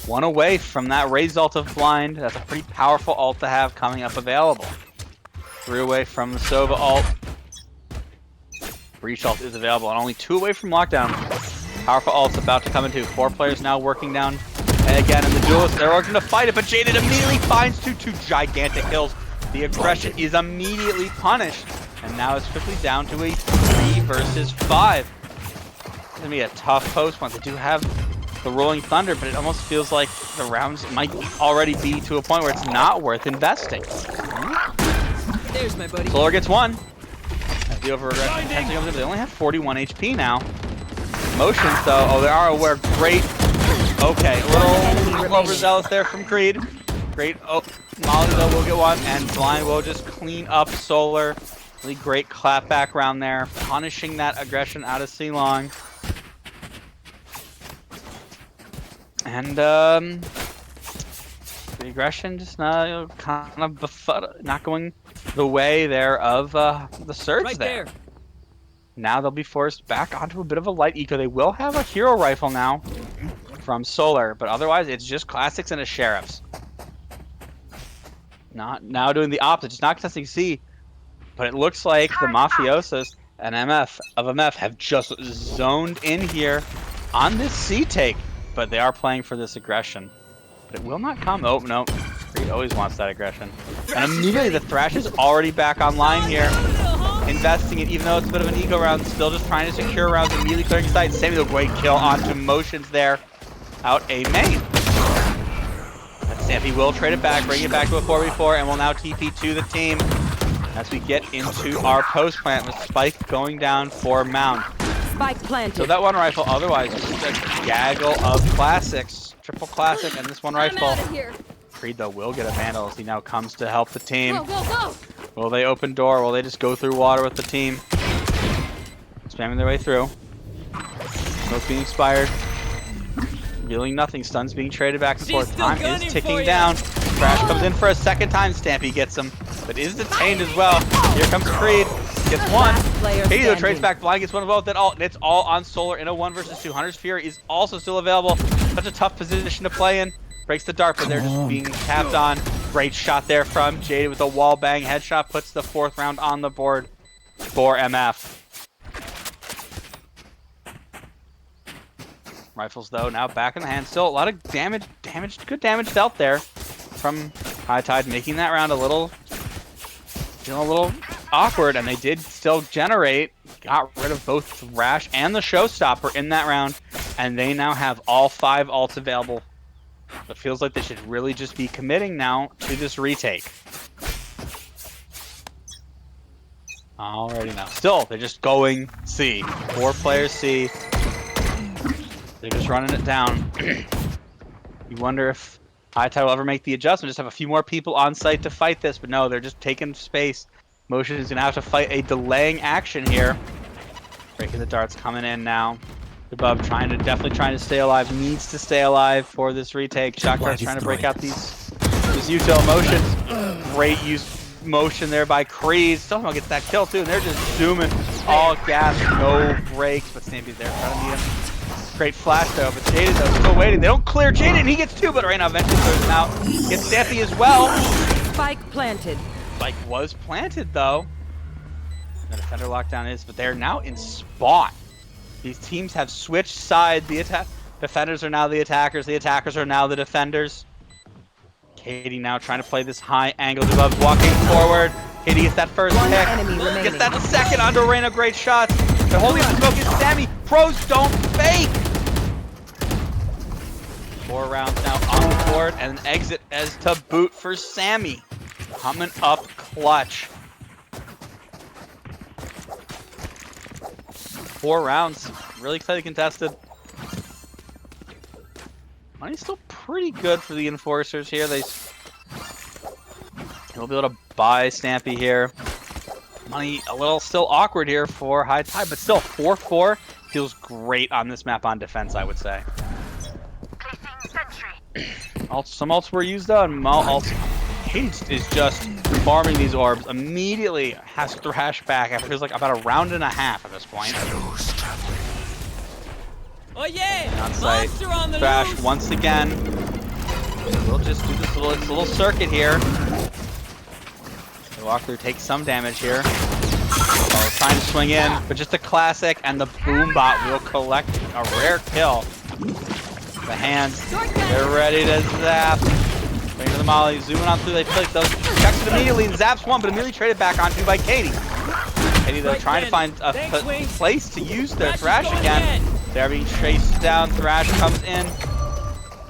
1 away from that raised ult of blind. That's a pretty powerful ult to have coming up available. 3 away from the Sova ult. Breach ult is available and only 2 away from lockdown. Powerful ult's about to come into. 4 players now working down. And again in the duelist, they're working to fight it, but Jaded immediately finds 2 gigantic kills. The aggression is immediately punished. And now it's quickly down to a 3 versus 5. It's gonna be a tough post one. They do have the Rolling Thunder, but it almost feels like the rounds might already be to a point where it's not worth investing. There's my buddy. Solar gets 1. As the over-aggression potentially comes in, but they only have 41 HP now. Motions though, oh, they are aware. Great. Okay, a little overzealous there from Creed. Great. Oh, Molly though will get 1, and Blind will just clean up Solar. Really great clapback round there, punishing that aggression out of C-Long. And The aggression just not kind of not going the way there of the surge Right there. there. Now they'll be forced back onto a bit of a light eco. They will have a hero rifle now from Solar, but otherwise it's just classics and a sheriff's. Not now doing the opposite, just not contesting C. But it looks like the Mafiosos and MF have just zoned in here on this C take, but they are playing for this aggression. But it will not come. Oh no, Creed always wants that aggression. And immediately the Thrash is already back online here. Investing it, even though it's a bit of an eco round, still just trying to secure rounds, immediately clearing sight. Sammy the great kill onto Motions there, out a main. But Stampy will trade it back, bring it back to a 4v4, and will now TP to the team as we get into our post plant with Spike going down for Mound. Spike planted. So that one rifle, otherwise, just a gaggle of classics, triple classic, and this one I'm rifle. out of here. Creed though will get a Vandal as he now comes to help the team. Go, go, go. Will they open door? Will they just go through water with the team? Spamming their way through. Smoke being expired. Revealing nothing. Stuns being traded back and She's forth. still Time gunning is for ticking ya. down. Crash comes in for a second time. Stampy gets him, but is detained as well. Here comes Creed. Gets one. Last player Katie though trades standing. back. Blind gets one of both. It's all on Solar in a 1 versus 2. Hunter's Fury is also still available. Such a tough position to play in. Breaks the dart, but they're just being tapped on. Great shot there from Jade with a wall bang headshot. Puts the 4th round on the board for MF. Rifles though now back in the hand. Still a lot of good damage dealt there from High Tide, making that round a little awkward, and they did still generate. Got rid of both Thrash and the Showstopper in that round, and they now have all 5 ults available. It feels like they should really just be committing now to this retake. Already now. Still, they're just going C. 4 players C. They're just running it down. You wonder if High Tide will ever make the adjustment. Just have a few more people on site to fight this, but no, they're just taking space. Motion is going to have to fight a delaying action here. Breaking the darts coming in now. Above definitely trying to stay alive. Needs to stay alive for this retake. Shotgun's trying to break out these util motions. Great motion there by Creed. Somehow gets that kill too, and they're just zooming. All gas, no brakes, but Stampy's there trying to meet him. Great flash though, but Jaden though still waiting. They don't clear Jaden, and he gets 2, but right now eventually throws him out. Gets Stampy as well. Spike planted. Spike was planted though. The defender lockdown is, but they're now in spawn. These teams have switched sides. The defenders are now the attackers. The attackers are now the defenders. Katie now trying to play this high angle. Above walking forward. Katie gets that first One pick. enemy remaining. Gets that second onto Reina. Great shots. They're holding up the smoke. It's Sammy. Pros don't fake. 4 rounds now on the board, and an exit as to boot for Sammy. Coming up clutch. 4 rounds, really tightly contested. Money's still pretty good for the Enforcers here. They'll be able to buy Stampy here. Money a little still awkward here for High Tide, but still 4-4 feels great on this map on defense, I would say. Some ults were used though, and Hades is just farming these orbs. Immediately has Thrash back after it feels like about a round and a half at this point. Oh yeah! On site, Monster on the Thrash loose. once again. We'll just do this little circuit here. They walk through, take some damage here. Oh, trying to swing in, but just a classic, and the Boombot will collect a rare kill. The hands, they're ready to zap. Waiting for the molly, zooming on through, they flick those. Checks it immediately and zaps one, but immediately traded back onto by Katie. Katie though trying to find a place to use their Thrash again. They're being chased down, Thrash comes in.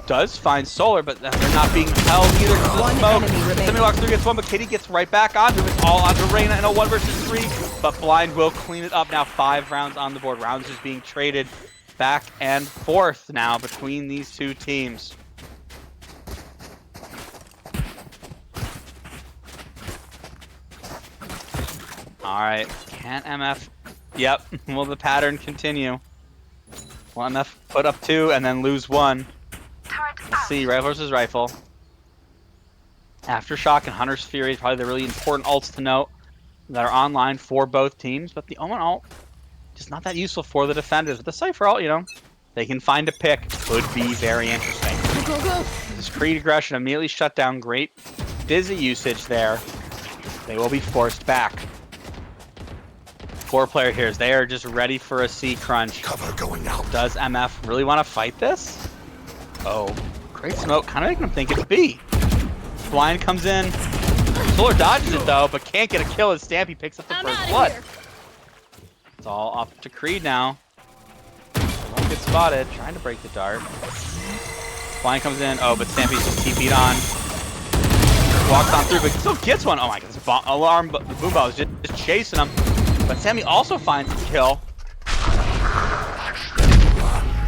Does find Solar, but they're not being held either because of the One smoke. enemy remaining. Sammy walks through, gets one, but Katie gets right back onto it. All onto Reina in a 1 versus 3, but Blind will clean it up. Now 5 rounds on the board. Rounds just being traded back and forth now between these two teams. Alright, can MF... Yep, will the pattern continue? Will MF put up 2 and then lose 1? Let's see, rifle versus rifle. Aftershock and Hunter's Fury is probably the really important ults to note that are online for both teams, but the Omen ult just not that useful for the defenders. With the Cypher ult, you know, they can find a pick. Could be very interesting. Go, go. This Creed aggression immediately shut down. Great Dizzy usage there. They will be forced back. 4-player here. They are just ready for a C crunch. Cover going out. Does MF really want to fight this? Oh, great smoke. Kind of making them think it's B. Blind comes in. Solar dodges it though, but can't get a kill as Stampy picks up the I'm first outta blood. here. It's all up to Creed now. Won't get spotted. Trying to break the dart. Blind comes in. Oh, but Stampy's just TP'd on. Walks on through, but still gets one. Oh my god, this alarm, the boom ball is just chasing him. But Sammy also finds a kill.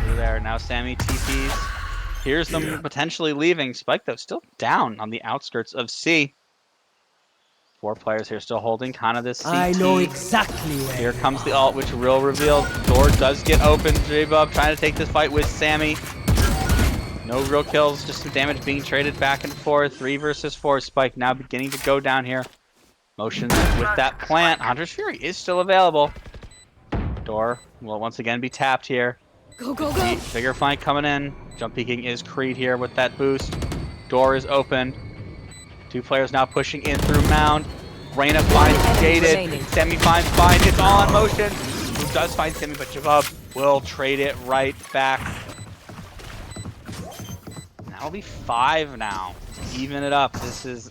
Through there. Now Sammy TPs. Here's them potentially leaving. Spike, though, still down on the outskirts of C. 4 players here still holding kind of this CT. I know exactly where. Here comes the ult, which will reveal. Door does get open. J-Bub trying to take this fight with Sammy. No real kills, just some damage being traded back and forth. 3 versus 4. Spike now beginning to go down here. Motions with that plant. Hunter's Fury is still available. Door will once again be tapped here. Go, go, go. Bigger flank coming in. Jump peeking is Creed here with that boost. Door is open. 2 players now pushing in through Mound. Reyna finds Jaded. Semi finds Bind. It's all on motion. Who does find Semi, but Javub will trade it right back. That'll be 5 now. Even it up. This is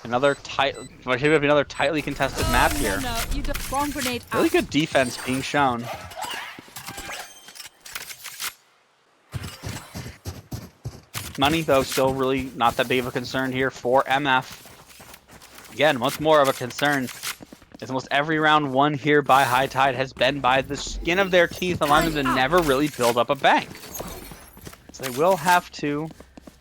another tightly contested map here. No, you don't. Bomb grenade out. Really good defense being shown. Money, though, still really not that big of a concern here for MF. Again, much more of a concern is almost every round won here by High Tide has been by the skin of their teeth, allowing them to never really build up a bank. So they will have to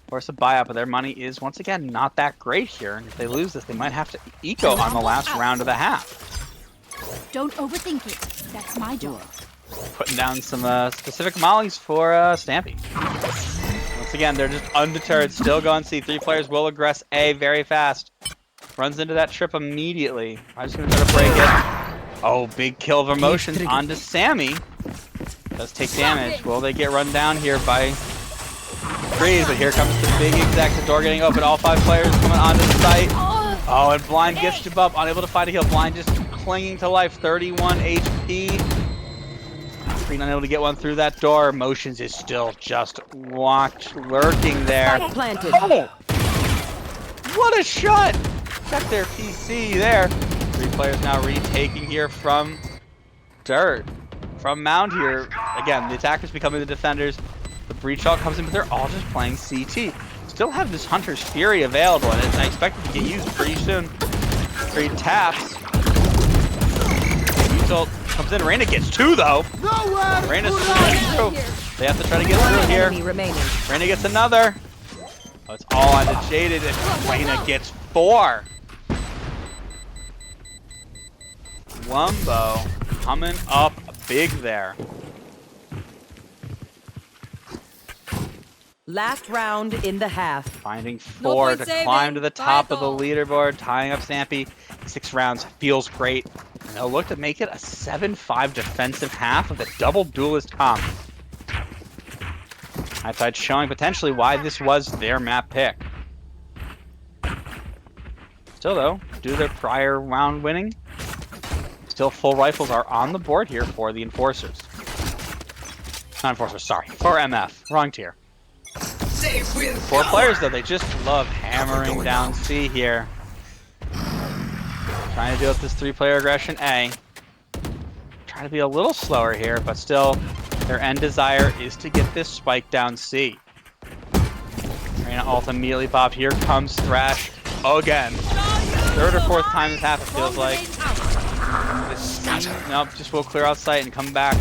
force a buyout, but their money is, once again, not that great here. And if they lose this, they might have to eco on the last round of the half. Don't overthink it. That's my job. Putting down some specific mollies for Stampy. Once again, they're just undeterred, still going C. 3 players will aggress A very fast. Runs into that trip immediately. I'm just going to try to break it. Oh, big kill of emotions onto Sammy. Does take damage. Will they get run down here by Creed? But here comes the big exec. The door getting open. All 5 players coming onto the site. Oh, and Blind gets to Bub. Unable to find a kill. Blind just clinging to life. 31 HP. Creed unable to get one through that door. Motions is still just lurking there. Planted. Oh! What a shot! Check their PC there. 3 players now retaking here from Dirt. From Mound here. Again, the attackers becoming the defenders. The breach ult comes in, but they're all just playing CT. Still have this Hunter's Fury available, and I expect it to get used pretty soon. Creed taps. Breach ult comes in. Reyna gets 2 though. Reyna's through. They have to try to get through here. Enemy remaining. Reyna gets another. Oh, it's all on the Jaded, and Reyna gets 4. Wumbo coming up big there. Last round in the half. Finding No 4 point to saving. climb to the top of the Vital. leaderboard, tying up Stampy. 6 rounds feels great. And they'll look to make it a 7-5 defensive half with a double duelist comp. High Tide showing potentially why this was their map pick. Still though, due to their prior round winning, still full rifles are on the board here for the Enforcers. Not Enforcers, sorry, for MF. Wrong tier. 4 players though, they just love hammering down C here. Trying to deal with this 3-player aggression A. Trying to be a little slower here, but still, their end desire is to get this spike down C. Reyna ult immediately popped. Here comes Thrash again. 3rd or 4th time this half, it feels like. Nope, just will clear out sight and come back.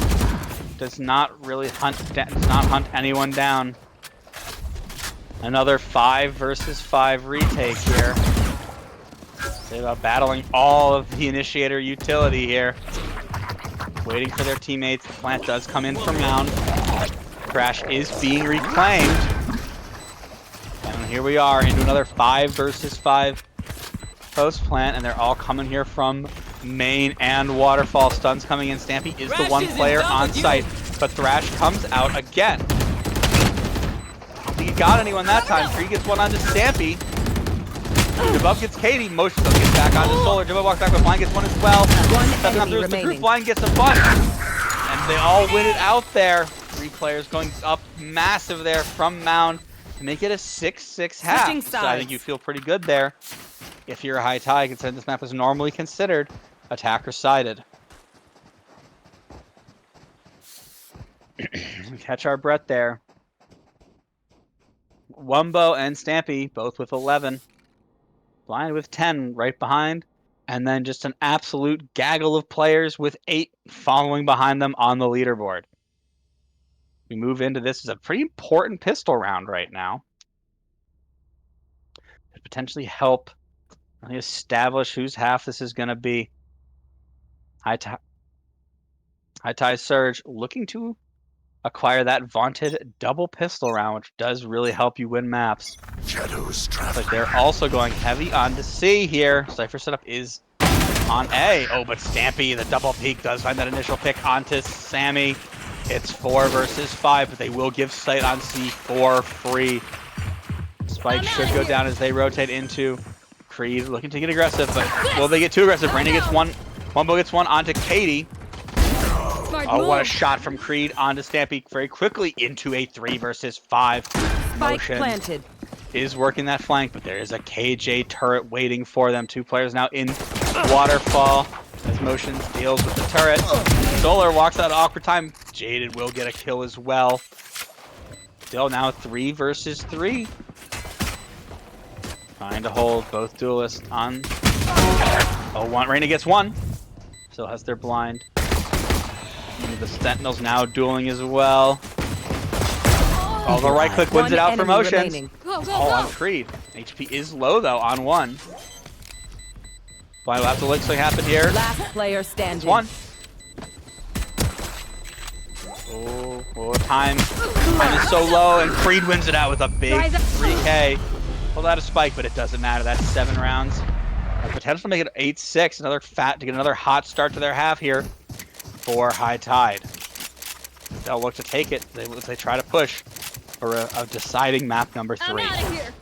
Does not really hunt anyone down. Another 5 versus 5 retake here. They're about battling all of the initiator utility here. Waiting for their teammates. The plant does come in from Mound. Crash is being reclaimed. And And here we are into another 5 versus 5 post plant, and they're all coming here from main and waterfall. Stuns coming in. Stampy is the Thrash one isn't player done on with you. site, but Thrash comes out again. I don't think he got anyone that time. Creed gets one onto Stampy. Above gets Katie. Motion doesn't get back onto Solar. Jibba walks back, but Blind gets one as well. One Stepping up enemy through the group. remaining. Blind gets a bunch. And they all win it out there. 3 players going up massive there from Mound to make it a 6-6 half. Switching So I think sides. you feel pretty good there. If you're a high tide, considering this map is normally considered attacker-sided. We catch our breath there. Wumbo and Stampy both with 11. Blind with 10 right behind. And then just an absolute gaggle of players with 8 following behind them on the leaderboard. We move into this as a pretty important pistol round right now. Could potentially help really establish whose half this is going to be. High Tie Surge looking to acquire that vaunted double pistol round, which does really help you win maps. Shadows But traveling. they're also going heavy on to C here. Cypher setup is on A. Oh, but Stampy, the double peek, does find that initial pick onto Sammy. It's 4 versus 5, but they will give sight on C for free. Spike should go down as they rotate into Creed, looking to get aggressive, but will they get too aggressive? Raina gets one. Wumbo gets one onto Katie. Smart Oh, what a move. shot from Creed onto Stampy very quickly into a 3 versus 5. Spike Motion planted. is working that flank, but there is a KJ turret waiting for them. 2 players now in waterfall as Motion deals with the turret. Solar walks out awkward time. Jaded will get a kill as well. Still now 3 versus 3. Trying to hold both duelists on. Oh, Raina gets one. Still has their blind. And the Sentinels now dueling as well. Oh, the right click wins One it out for enemy Motions. remaining. Go, go, All on go. Creed. HP is low though on 1. Blind will have to look something happen here. Last player standing. 1. Oh, time. Time is so low, and Creed wins it out with a big Rise up. 3K. Pulled out a spike, but it doesn't matter. That's 7 rounds. Potential to make it 8-6. Another to get another hot start to their half here for High Tide. They'll look to take it. They try to push for a deciding map number 3. I'm out of here.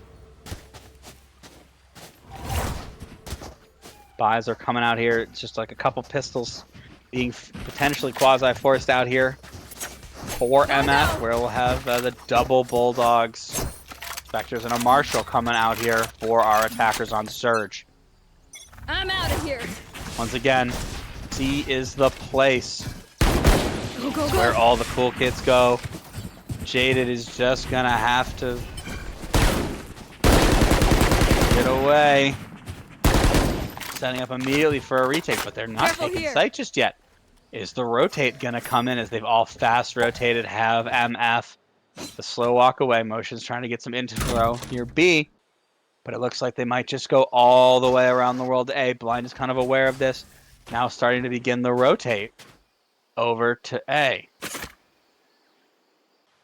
Buys are coming out here. It's just like a couple pistols being potentially quasi-forced out here for MF, where we'll have the double Bulldogs. Spectres and a Marshall coming out here for our attackers on Surge. I'm out of here. Once again, C is the place Go, go, where go. all the cool kids go. Jaded is just gonna have to get away. Setting up immediately for a retake, but they're not Careful taking here. sight just yet. Is the rotate gonna come in as they've all fast rotated, have MF. The slow walk away. Motion's trying to get some inflow near B, but it looks like they might just go all the way around the world to A. Blind is kind of aware of this. Now starting to begin the rotate over to A.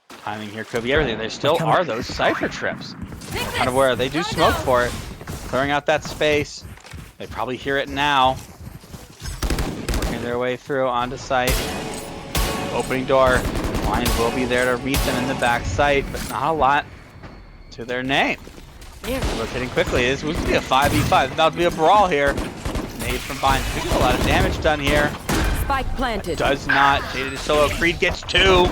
Timing here could be everything. There still are those Cypher trips. Kind of where they do smoke for it. Clearing out that space. They probably hear it now. Working their way through onto site. Opening door. Blind will be there to meet them in the back site, but not a lot to their name. Rotating quickly. This would be a 5v5. It's about to be a brawl here. Nade from Blind. Could get a lot of damage done here. Spike planted. Does not. Jaded is solo. Creed gets 2.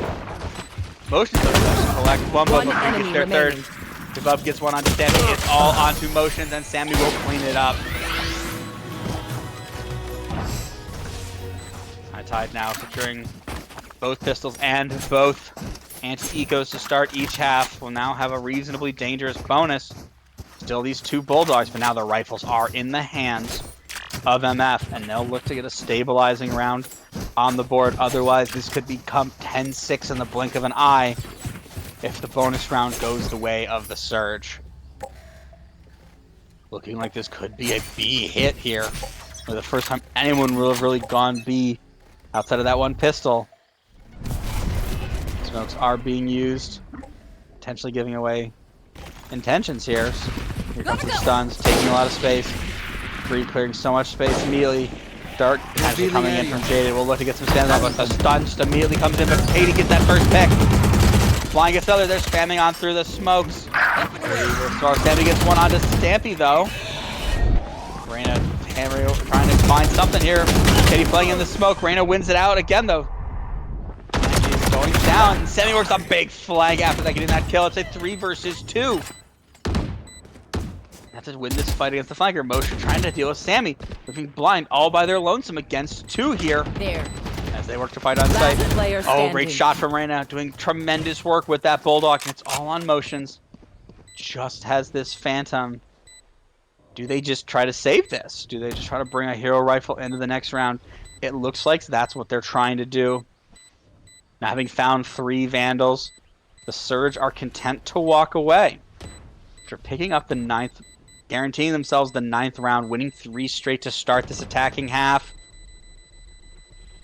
Motion does collect one, but One Creed enemy gets their remaining. 3rd. Devub gets one onto Sammy. It's all onto Motions, and Sammy will clean it up. High Tide now securing both pistols and both anti-ecos to start each half. Will now have a reasonably dangerous bonus. Still these 2 Bulldogs, but now the rifles are in the hands of MF, and they'll look to get a stabilizing round on the board. Otherwise, this could become 10-6 in the blink of an eye if the bonus round goes the way of the Surge. Looking like this could be a B hit here, for the first time anyone will have really gone B outside of that one pistol. Smokes are being used, potentially giving away intentions here. Here comes the stuns, taking a lot of space. Free clearing so much space immediately. Dark actually coming in from Jaded. We'll look to get some stands on, but the stun just immediately comes in, but Katie gets that first pick. Flying gets the other, they're spamming on through the smokes. Stampy gets one onto Stampy though. Reyna hammering, trying to find something here. Katie playing in the smoke. Reyna wins it out again though. She's going down, and Sammy works a big flag after that, getting that kill. It's a 3 versus 2. Have to win this fight against the flanker. Motion trying to deal with Sammy, looking blind all by their lonesome against 2 here. There. As they work to fight on site. Player Oh, standing. great shot from Reyna, doing tremendous work with that Bulldog, and it's all on motions. Just has this Phantom. Do they just try to save this? Do they just try to bring a hero rifle into the next round? It looks like that's what they're trying to do. Now, having found 3 Vandals, the Surge are content to walk away. After picking up the 9th, guaranteeing themselves the 9th round, winning 3 straight to start this attacking half.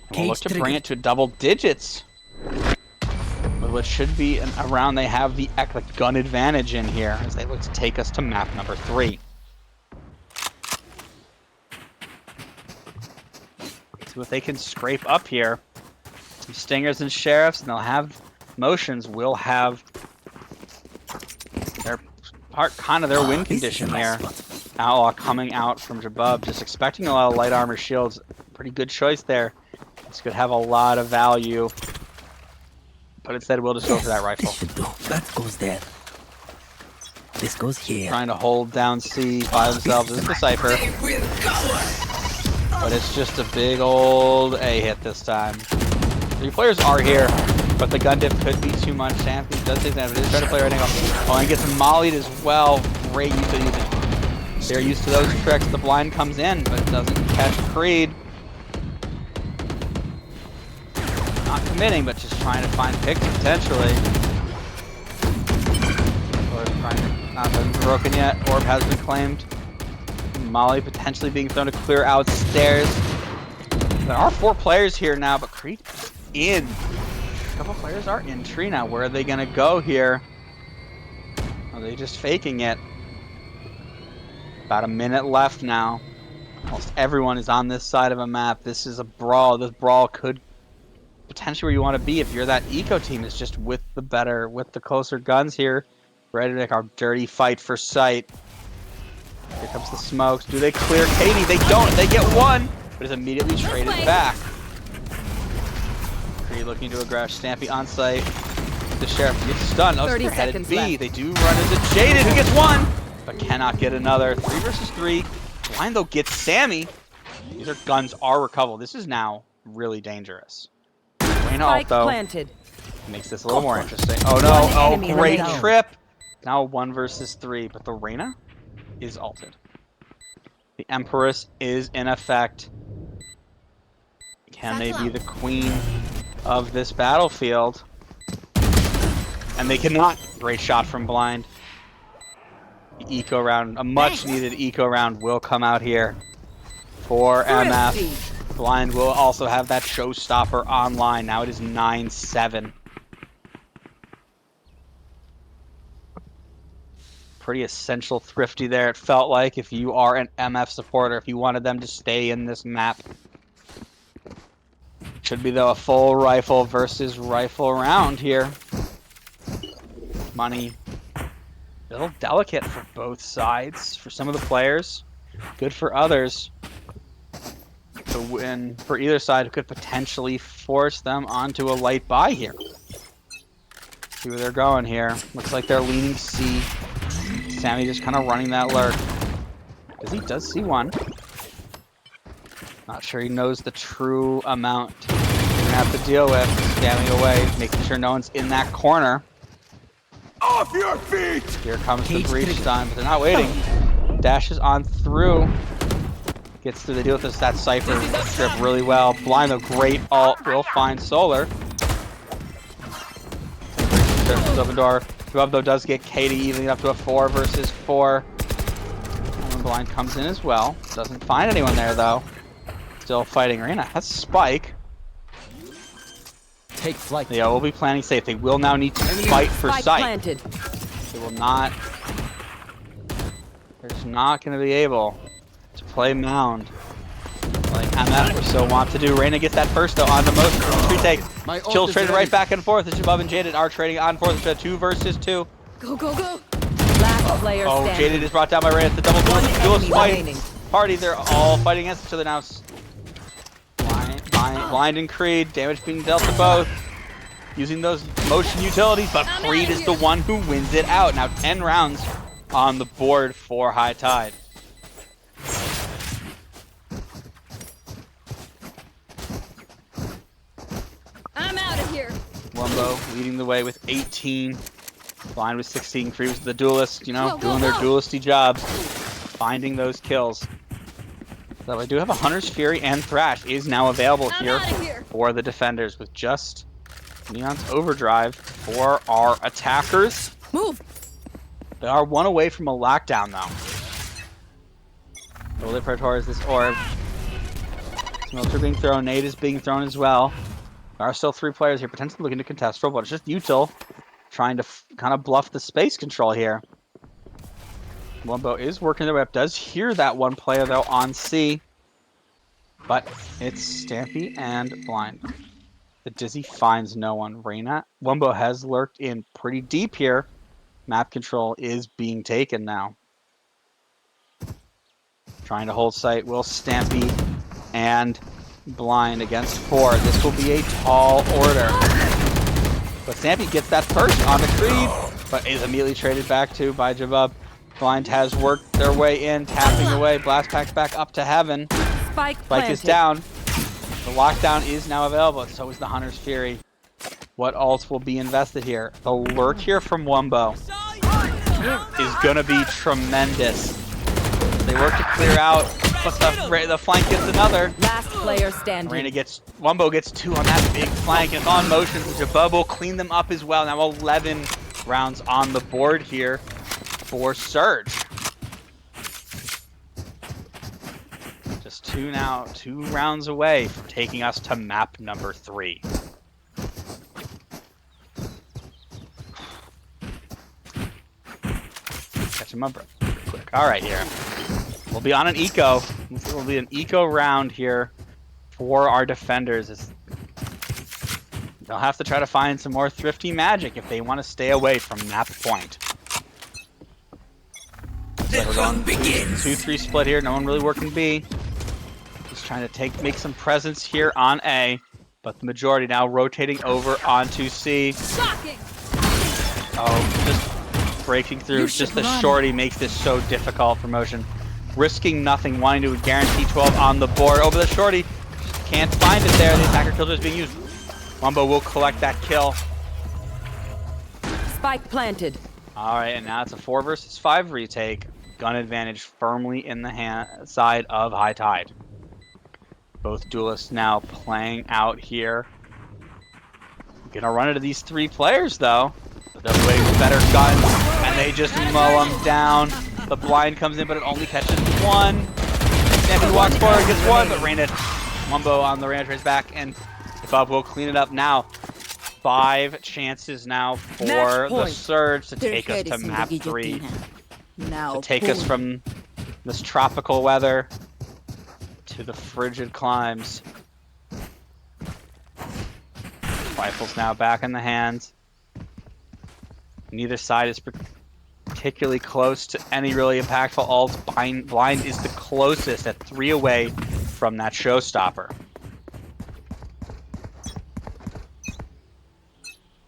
And we'll look to bring it to double digits. With what should be a round they have the gun advantage in here as they look to take us to map number 3. See what they can scrape up here. Some Stingers and Sheriffs, and they'll have motions. Will have their kind of their win condition here. Outlaw coming out from Jabub, just expecting a lot of light armor shields. Pretty good choice there. This could have a lot of value, but instead we'll just go for that rifle. This should do. That goes there. This goes here. Trying to hold down C by themselves is the Cypher, but it's just a big old A hit this time. 3 players are here, but the gun dip could be too much. Anthony does take that, but he's trying to play right now. Oh, and gets mollied as well. Great use of usage. They're used to those tricks. The blind comes in, but doesn't catch Creed. Not committing, but just trying to find picks potentially. Or trying to, not been broken yet. Orb has been claimed. Molly potentially being thrown to clear outstairs. There are 4 players here now, but Creed is in. A couple players are in tree now. Where are they gonna go here? Are they just faking it? About a minute left now. Almost everyone is on this side of a map. This is a brawl. This brawl could potentially where you want to be if you're that eco team, is just with the closer guns here, ready to make our dirty fight for sight. Here comes the smokes. Do they clear Katie? They don't. They get one, but is immediately traded back. Creed looking to aggress. Stampy on site. The Sheriff gets stunned. Oh, so they're headed B. left. They do run into Jaded, who gets one, but cannot get another. 3 versus 3. Blind though gets Sammy. These are guns are recoverable. This is now really dangerous. Reyna ult though planted. makes this a little more interesting. Oh no! Oh, enemy great remaining. trip. Now 1 versus 3, but the Reyna is ulted. The Empress is in effect. Can they be the queen of this battlefield? And they cannot. Great shot from Blind. The eco round, a much needed eco round will come out here for MF. Blind will also have that showstopper online. Now it is 9-7. Pretty essential thrifty there, it felt like, if you are an MF supporter, if you wanted them to stay in this map. Should be, though, a full rifle versus rifle round here. Money. A little delicate for both sides. For some of the players, good for others. The win for either side could potentially force them onto a light buy here. See where they're going here. Looks like they're leaning C. Sammy just kind of running that lurk. Because he does see one. Not sure he knows the true amount he's going to have to deal with. Scamming away, making sure no one's in that corner. Off your feet! Here comes the breach stun, but they're not waiting. Dashes on through. Gets through the deal with this, that Cypher strip really well. Blind, though, great ult. Will find Solar. Open door. Jabub, though, does get Katie, evening up to a 4 versus 4. And Blind comes in as well. Doesn't find anyone there, though. Still fighting Reyna. That's Spike. Take flight. Yeah, we'll be planning safe. They will now need to fight for Spike sight. planted. They will not They're just not going to be able to play Mound like MF or so want to do. Reyna gets that first, though, on the most retake. Chill's trading right back and forth. As Jabub and Jaded are trading on fourth. It's a 2 versus 2. Go, go, go. Last player Oh, standing. Jaded is brought down by Reyna. It's the double duelist fight. Party, they're all fighting against each other now. Blind and Creed, damage being dealt to both. Using those motion utilities, but Creed is the one who wins it out. Now 10 rounds on the board for High Tide. I'm out of here. Wumbo leading the way with 18. Blind with 16. Creed was the duelist, you know, Go, go, doing their go. duelisty jobs. Finding those kills. So I do have a Hunter's Fury, and Thrash is now available I'm here outta here. for the defenders with just Neon's Overdrive for our attackers. Move. They are 1 away from a lockdown, though. Roller Predator is this orb. Smelter being thrown, Nade is being thrown as well. There are still 3 players here, potentially looking to contest roll, but it's just Util trying to kind of bluff the space control here. Wumbo is working their way up, does hear that one player, though, on C. But it's Stampy and Blind. The Dizzy finds no one. Reyna, Wumbo has lurked in pretty deep here. Map control is being taken now. Trying to hold site, will Stampy and Blind against 4. This will be a tall order. But Stampy gets that first on the Creed, but is immediately traded back to by Jabub. Blind has worked their way in, tapping away. Blast packs back up to heaven. Spike Spike is planted. down. The lockdown is now available, and so is the Hunter's Fury. What ults will be invested here? The lurk here from Wumbo is going to be tremendous. They work to clear out, but the flank gets another. Last player standing. Wumbo gets 2 on that big flank, and it's on motion. Jabub will clean them up as well. Now 11 rounds on the board here for Surge. Just 2 now, 2 rounds away from taking us to map number 3. Catch him up quick. All right, here. We'll be on an eco. This will be an eco round here for our defenders. They'll have to try to find some more thrifty magic if they want to stay away from map point. So we're going 2-3 split here. No one really working B. Just trying to make some presence here on A, but the majority now rotating over onto C. Shocking. Oh, just breaking through. Just the shorty makes this so difficult for motion. Risking nothing, wanting to guarantee 12 on the board. Over the shorty. Can't find it there. The attacker killer is being used. Wumbo will collect that kill. Spike planted. All right, and now it's a 4 versus 5 retake. Gun advantage firmly in the side of High Tide. Both duelists now playing out here. Gonna run into these 3 players though. They're waiting for better guns, and they just mow them down. The blind comes in, but it only catches 1. Stampy walks forward, gets 1, but Reyna, Wumbo on the Reyna trades back, and Bob will clean it up now. 5 chances now for the Surge to take us to map 3. To take us from this tropical weather to the frigid climes. Rifles now back in the hands. Neither side is particularly close to any really impactful ults. Blind is the closest at 3 away from that showstopper.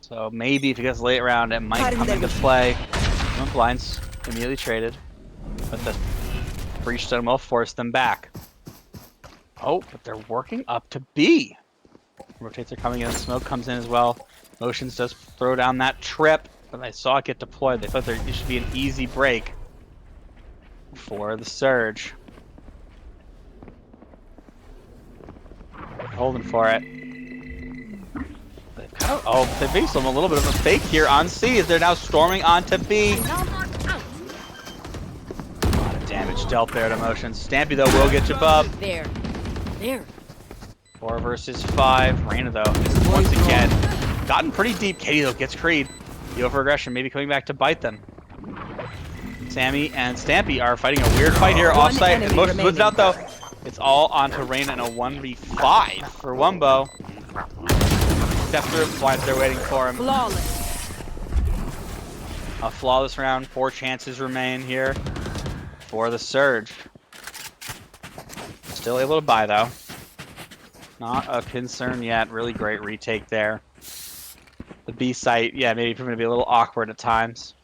So maybe if it gets late round, it might come into play. Blind's immediately traded, but the Breachstone will force them back. Oh, but they're working up to B. Rotates are coming in, smoke comes in as well. Motions does throw down that trip, but I saw it get deployed. They thought it should be an easy break for the Surge. Holding for it. They've faced them a little bit of a fake here on C as they're now storming onto B. A lot of damage dealt there to motion. Stampy though will get Jabub. There. 4 versus 5. Reyna though is once again gotten pretty deep. Katie though gets Creed. The overaggression maybe coming back to bite them. Sammy and Stampy are fighting a weird fight here offsite. And enemy Motions puts it out though. remaining. It's all onto Reyna in a 1v5 for Wumbo. Scepter, Blind, they're waiting for him. Flawless. A flawless round. 4 chances remain here for the Surge. Still able to buy though. Not a concern yet. Really great retake there. The B site, yeah, maybe proving to be a little awkward at times.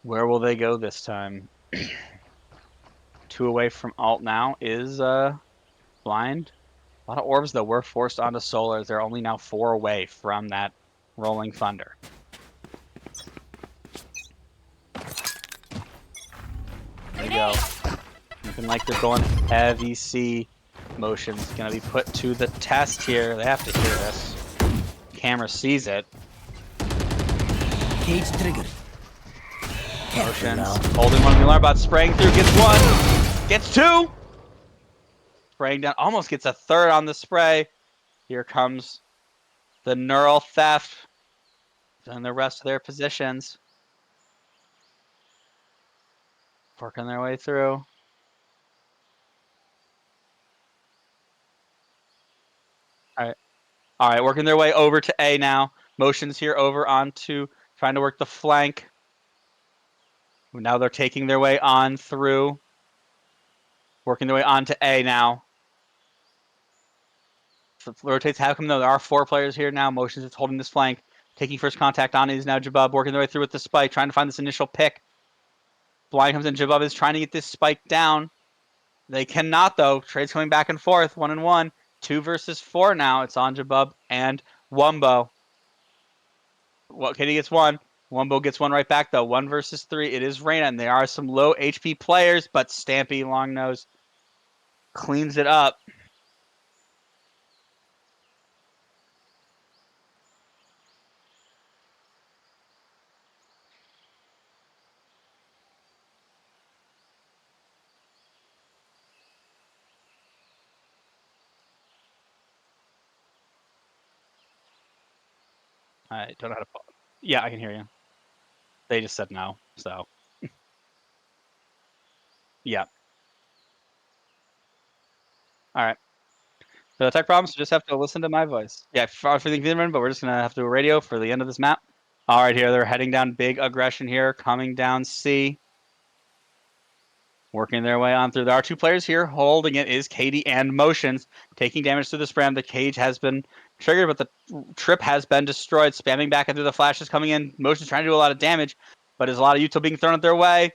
Where will they go this time? 2 away from alt now is Blind. A lot of orbs though were forced onto Solar. They're only now 4 away from that Rolling Thunder. There we go. Looking like they're going heavy C. Motion's gonna be put to the test here. They have to hear this. Camera sees it. Cage triggered. Careful Motions now. holding one. We learn about spraying through. Gets 1. Gets 2. Spraying down. Almost gets a 3rd on the spray. Here comes the neural theft. And the rest of their positions. Working their way through. All right, working their way over to A now. Motions here over onto trying to work the flank. Now they're taking their way on through. Working their way on to A now. So rotates have come though. There are 4 players here now. Motions is holding this flank. Taking first contact on it is now Jabub. Working their way through with the spike. Trying to find this initial pick. Blind comes in. Jabub is trying to get this spike down. They cannot though. Trades coming back and forth. 1 and 1. 2 versus 4 now. It's on Jabub and Wumbo. Well, Katie gets 1. Wumbo gets 1 right back, though. 1 versus 3. It is Reyna, and there are some low HP players, but Stampy Longnose cleans it up. I don't know how to... Yeah, I can hear you. They just said no, so... Yeah. Alright. For the tech problems, you just have to listen to my voice. Yeah, for the Greenman, but we're just going to have to do a radio for the end of this map. Alright, here, they're heading down big aggression here, coming down C. Working their way on through. There are 2 players here. Holding it is Katie and Motions. Taking damage to the spram. The cage has been triggered, but the trip has been destroyed. Spamming back through the flashes coming in. Motions trying to do a lot of damage, but there's a lot of util being thrown at their way.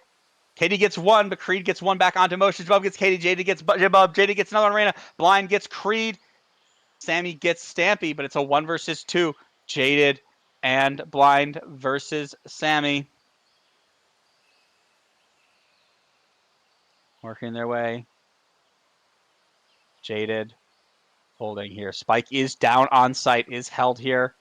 Katie gets 1, but Creed gets 1 back onto Motions. Jabub gets Katie. Jada gets Jabub. Jada gets another on Reyna. Blind gets Creed. Sammy gets Stampy, but it's a 1 versus 2. Jaded and Blind versus Sammy. Working their way. Jaded. Holding here. Spike is down on site. Is held here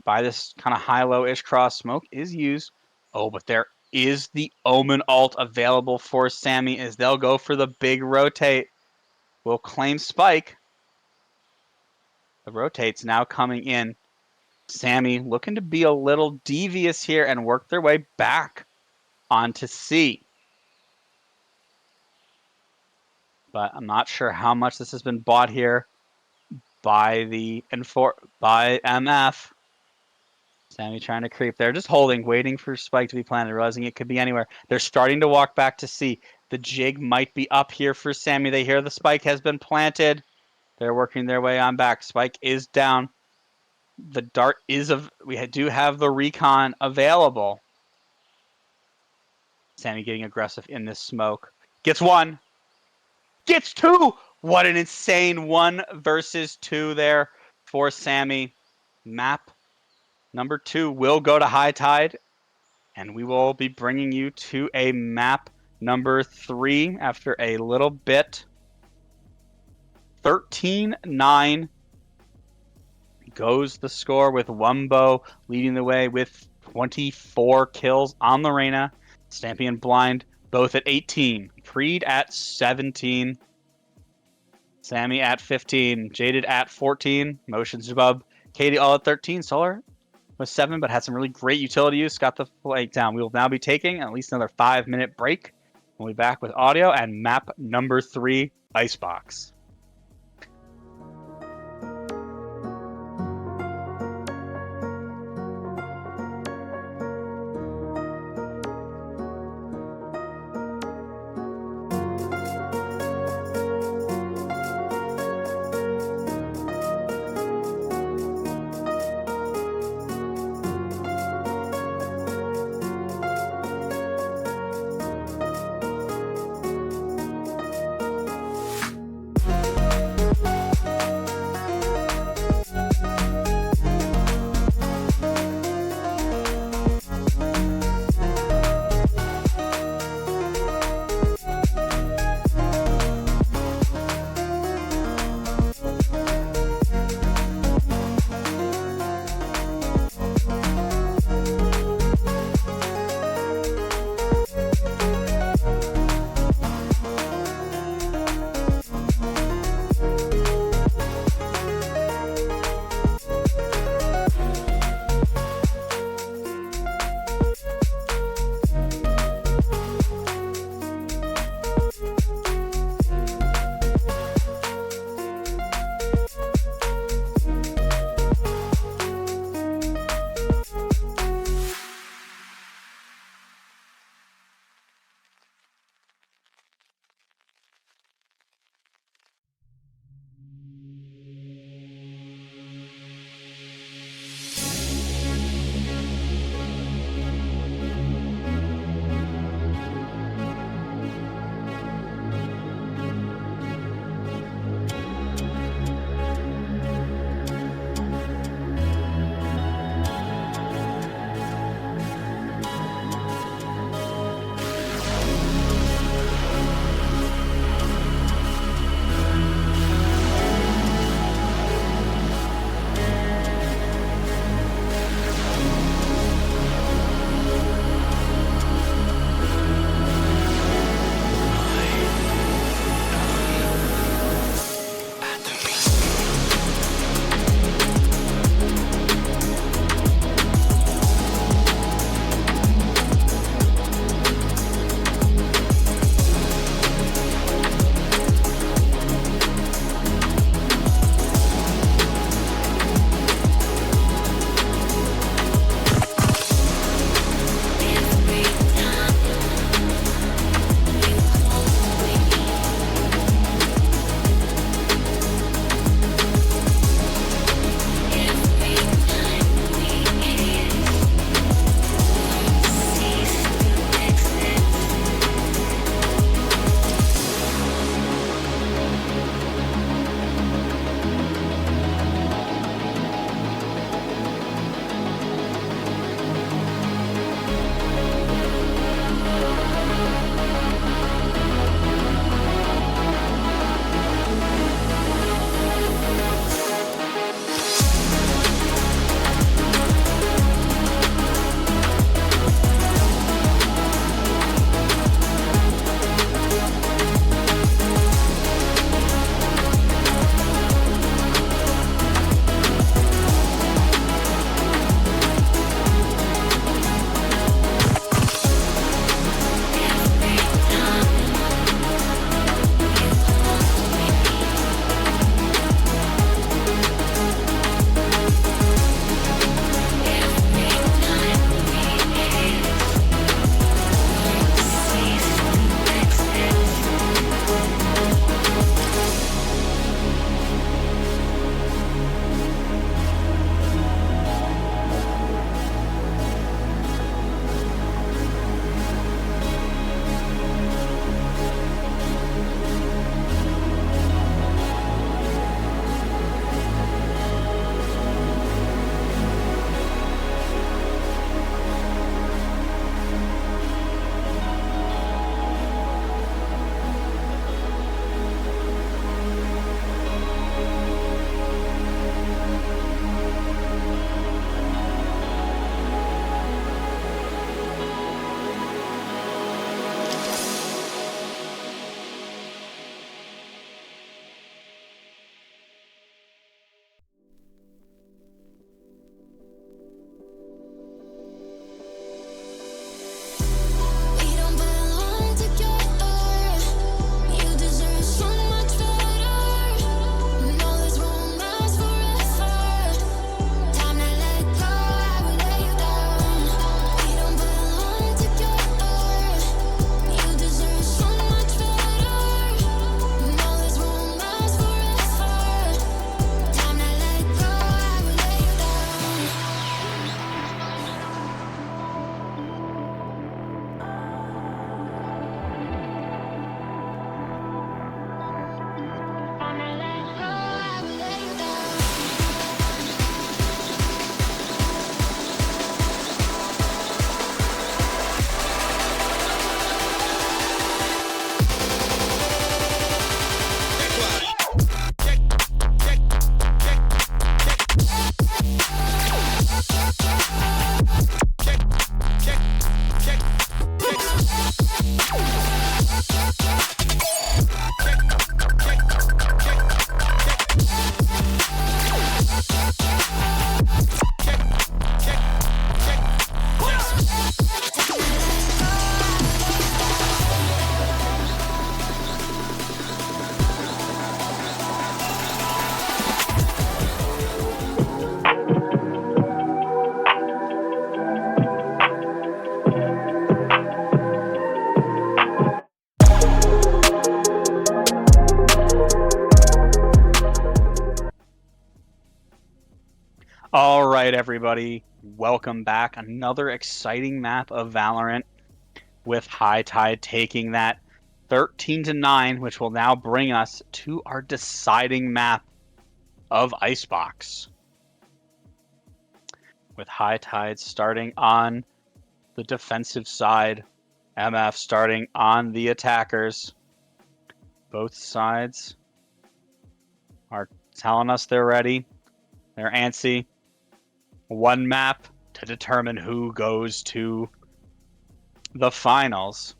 by this kind of high-low-ish cross. Smoke is used. Oh, but there is the Omen ult available for Sammy as they'll go for the big rotate. Will claim Spike. The rotate's now coming in. Sammy looking to be a little devious here and work their way back onto C. But I'm not sure how much this has been bought here by by MF. Sammy trying to creep there, just holding, waiting for Spike to be planted, realizing it could be anywhere. They're starting to walk back to C. The jig might be up here for Sammy. They hear the Spike has been planted. They're working their way on back. Spike is down. The dart is we do have the recon available. Sammy getting aggressive in this smoke. Gets 1. Gets 2. What an insane 1 versus 2 there for Sammy. Map number 2 will go to High Tide, and we will be bringing you to a map number 3 after a little bit. 13-9 goes the score with Wumbo leading the way with 24 kills on the Reyna. Stampy and Blind both at 18. Creed at 17. Sammy at 15. Jaded at 14. Motions above. Katie all at 13. Solar with 7, but had some really great utility use. Got the flank down. We will now be taking at least another 5-minute break. We'll be back with audio and map number 3, Icebox. All right, everybody. Welcome back. Another exciting map of Valorant with High Tide taking that 13-9, which will now bring us to our deciding map of Icebox. With High Tide starting on the defensive side, MF starting on the attackers. Both sides are telling us they're ready. They're antsy. One map to determine who goes to the finals.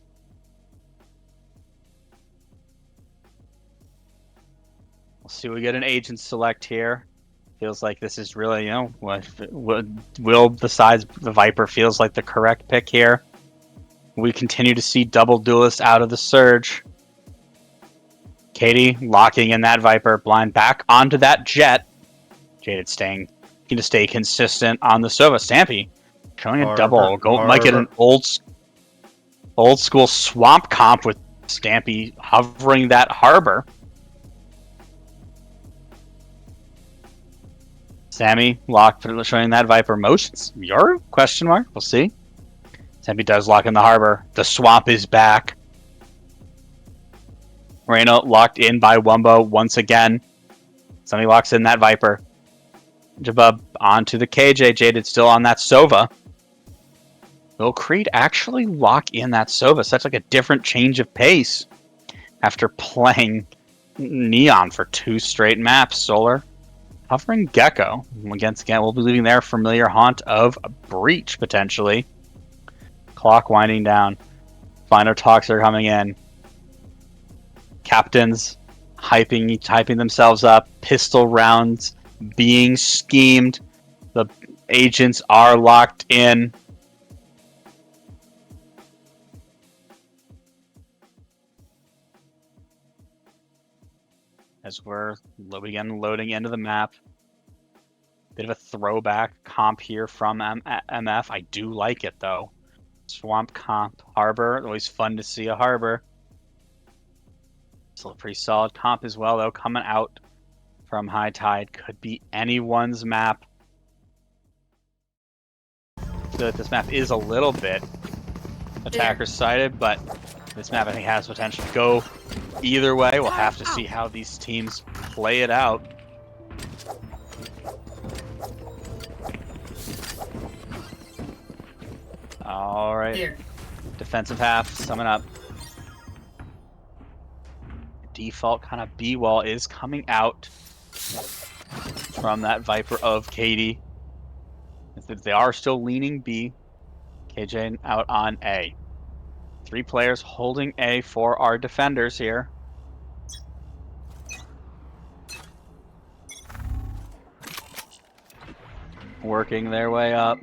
We'll see. We get an agent select here. Feels like this is really, you know, what will besides the Viper feels like the correct pick here. We continue to see double duelist out of the Surge. Katie locking in that Viper, blind back onto that Jet. Jaded staying to stay consistent on the Sova. Stampy showing a double. Might get an old school swamp comp with Stampy hovering that harbor. Sammy locked, showing that Viper motions. Your question mark? We'll see. Stampy does lock in the harbor. The swamp is back. Reyna locked in by Wumbo once again. Sammy locks in that Viper. Jabub onto the KJ. Jaded still on that Sova. Will Creed actually lock in that Sova? Such like a different change of pace after playing Neon for 2 straight maps. Solar hovering Gecko against again. We'll be leaving their familiar haunt of a Breach potentially. Clock winding down. Final talks are coming in. Captains hyping themselves up. Pistol rounds being schemed. The agents are locked in. As we're again loading into the map. Bit of a throwback comp here from MF. I do like it though. Swamp comp, harbor. Always fun to see a harbor. Still a pretty solid comp as well though. Coming out from High Tide. Could be anyone's map. I feel like this map is a little bit attacker-sided, but this map I think has potential to go either way. We'll have to see how these teams play it out. All right. Here. Defensive half, summing up. Default kind of B wall is coming out from that Viper of Katie. They are still leaning B. KJ out on A. 3 players holding A for our defenders here. Working their way up.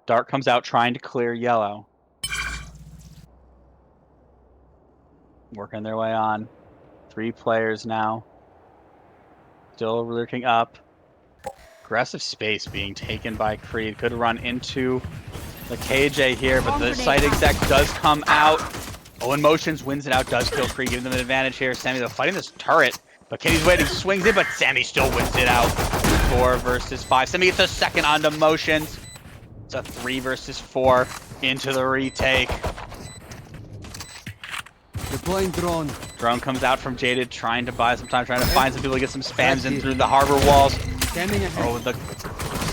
Dark comes out trying to clear yellow. Working their way on. 3 players now. Still lurking up. Aggressive space being taken by Creed. Could run into the KJ here, but the site exec does come out. Owen Motions wins it out, does kill Creed, giving them an advantage here. Sammy though fighting this turret, but Katie's waiting, swings it, but Sammy still wins it out. 4 versus 5. Sammy gets a second onto Motions. It's a 3 versus 4 into the retake. Deploying drone. Drone comes out from Jaded, trying to buy some time, trying to find some people to get some spams in through the harbor walls. Oh, the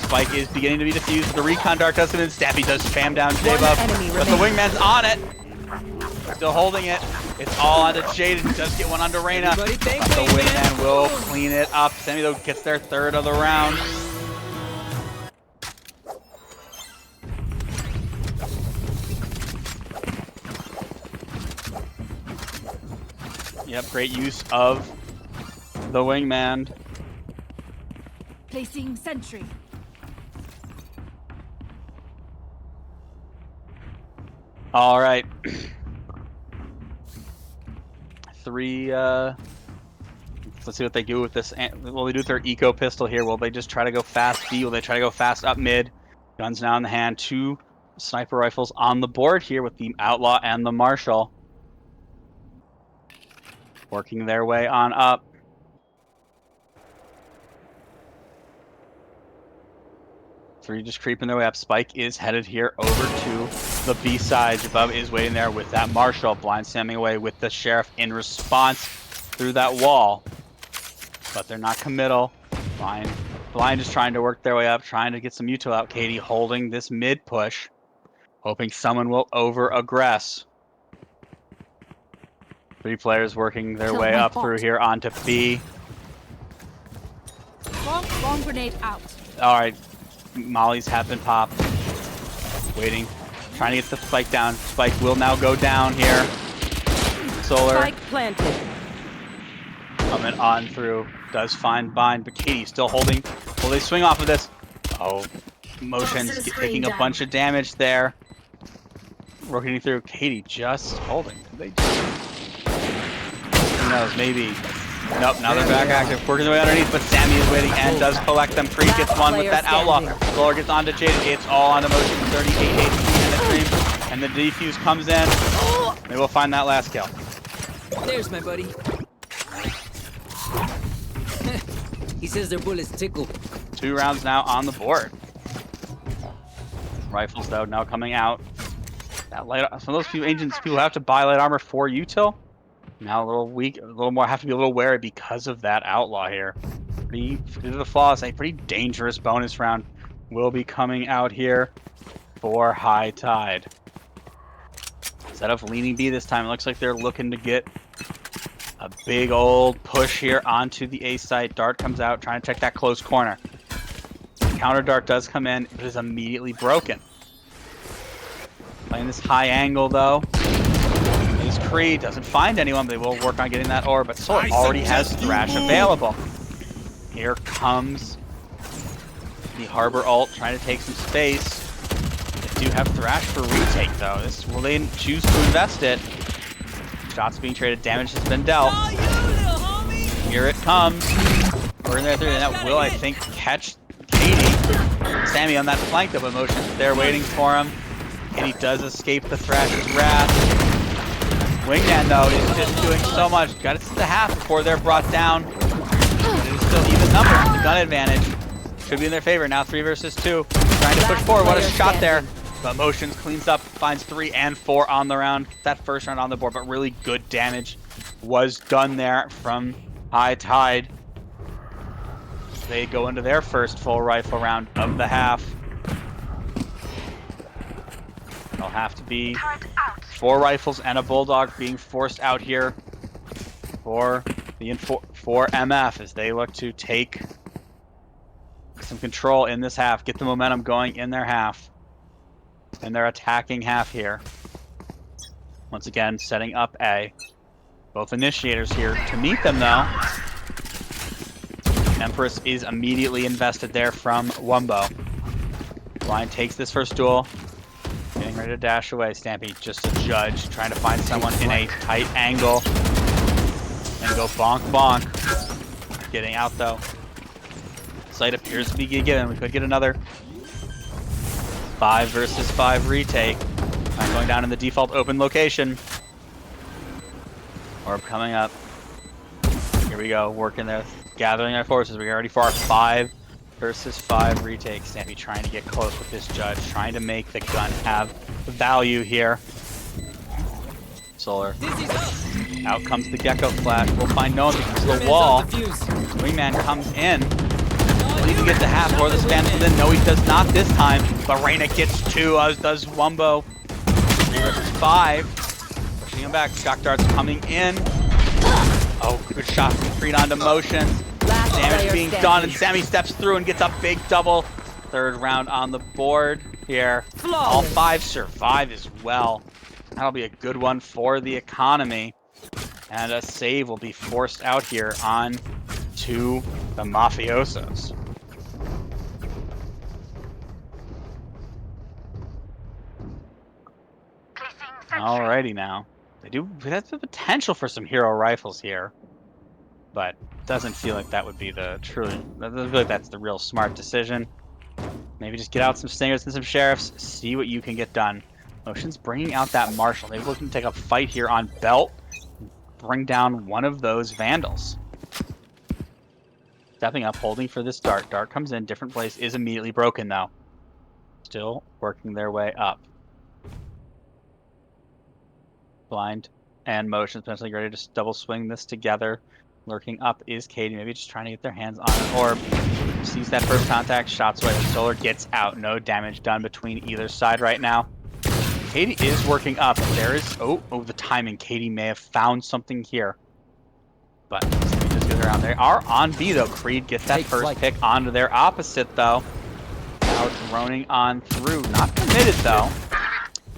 spike is beginning to be defused. The recon dart does come in. Stampy does spam down J-Buff, but the wingman's on it. Still holding it. It's all onto Jaded. Does get one onto Reyna, but the wingman will clean it up. Sammy though gets their 3rd of the round. Yep, great use of the wingman. Placing sentry. All right. 3. Let's see what they do with this. Will they do with their eco pistol here? Will they just try to go fast B? Will they try to go fast up mid? Guns now in the hand. 2 sniper rifles on the board here with the Outlaw and the Marshal. Working their way on up. Three just creeping their way up. Spike is headed here over to the B side. Above is waiting there with that Marshall. Blind standing away with the Sheriff in response through that wall. But they're not committal. Blind is trying to work their way up, trying to get some util out. Katie holding this mid push, hoping someone will over-aggress. Three players working their way up through here onto B. Bomb grenade out. Alright, mollies have been popped. Waiting, trying to get the Spike down. Spike will now go down here. Solar Spike planted. coming on through. Does find Bind, but Katie still holding. Will they swing off of this? Oh, Motion's taking a bunch of damage there. Working through. Katie just holding. They who knows, maybe. Nope, now they're back active. Working their way underneath, but Sammy is waiting and does collect them. Creed gets one with that outlaw. Solar gets onto Jaden. It's all onto Motion. 38 HP in the stream. And the defuse comes in. They will find that last kill. There's my buddy. He says their bullets tickle. 2 rounds now on the board. Rifles though now coming out. That light, some of those few agents people have to buy light armor for util. Now a little weak, a little more, have to be a little wary because of that outlaw here. Pretty, due to the flaws, a pretty dangerous bonus round will be coming out here for High Tide. Instead of leaning B this time, it looks like they're looking to get a big old push here onto the A site. Dart comes out, trying to check that close corner. Counter dart does come in, but is immediately broken. Playing this high angle though. This Creed doesn't find anyone, but they will work on getting that orb. But Solar already has Thrash available. Here comes the Harbor ult, trying to take some space. They do have Thrash for retake though. Will they choose to invest it? Shots being traded, damage has been dealt. Here it comes. We're in there through, and that will, I think, catch Katie. Sammy on that flank of emotions there waiting for him. And he does escape the Thrash's wrath. Wingman, though, is just doing so much. Got it to the half before they're brought down. But it is still even numbers. The gun advantage should be in their favor. Now 3 versus 2. Trying to push forward. What a shot there. But Motions cleans up, finds 3 and 4 on the round. That first round on the board, but really good damage was done there from High Tide. They go into their first full rifle round of the half. It'll have to be 4 rifles and a Bulldog being forced out here for the for MF as they look to take some control in this half, get the momentum going in their half. And they're attacking half here. Once again, setting up A. Both initiators here to meet them though. Empress is immediately invested there from Wumbo. Blind takes this first duel. Getting ready to dash away. Stampy just a judge, trying to find someone in a tight angle. And go bonk bonk. Getting out though. Sight appears to be given. We could get another 5 versus 5 retake. Going down in the default open location. Orb coming up. Here we go, working there, gathering our forces. We're already for our 5 versus 5 retake. Stampy trying to get close with this judge, trying to make the gun have value here. Solar. Out comes the Gecko Flash. We'll find no one because of the wall. Wingman comes in. Will he get the half or the spam within? No, he does not this time. But Reyna gets 2, as does Wumbo. 3 versus 5. Pushing him back. Shock darts coming in. Oh, good shot from Creed onto Motions. Damage being done, and Sammy steps through and gets a big double. 3rd round on the board here. All 5 survive as well. That'll be a good one for the economy. And a save will be forced out here on to the Mafiosos. Alrighty now. That's the potential for some hero rifles here. But doesn't feel like that would be doesn't feel like that's the real smart decision. Maybe just get out some Stingers and some Sheriffs, see what you can get done. Motion's bringing out that Marshall. They're looking to take a fight here on Belt, bring down one of those Vandals. Stepping up, holding for this Dart. Dart comes in, different place, is immediately broken though. still working their way up. Blind and motion, potentially ready to just double swing this together. Lurking up is Katie, maybe just trying to get their hands on an orb. Sees that first contact, shots away. Solar gets out. No damage done between either side right now. Katie is working up. There is... Oh, the timing. Katie may have found something here. But he just goes around. They are on B, though. Creed gets that first pick onto their opposite, though. Now droning on through. Not committed, though.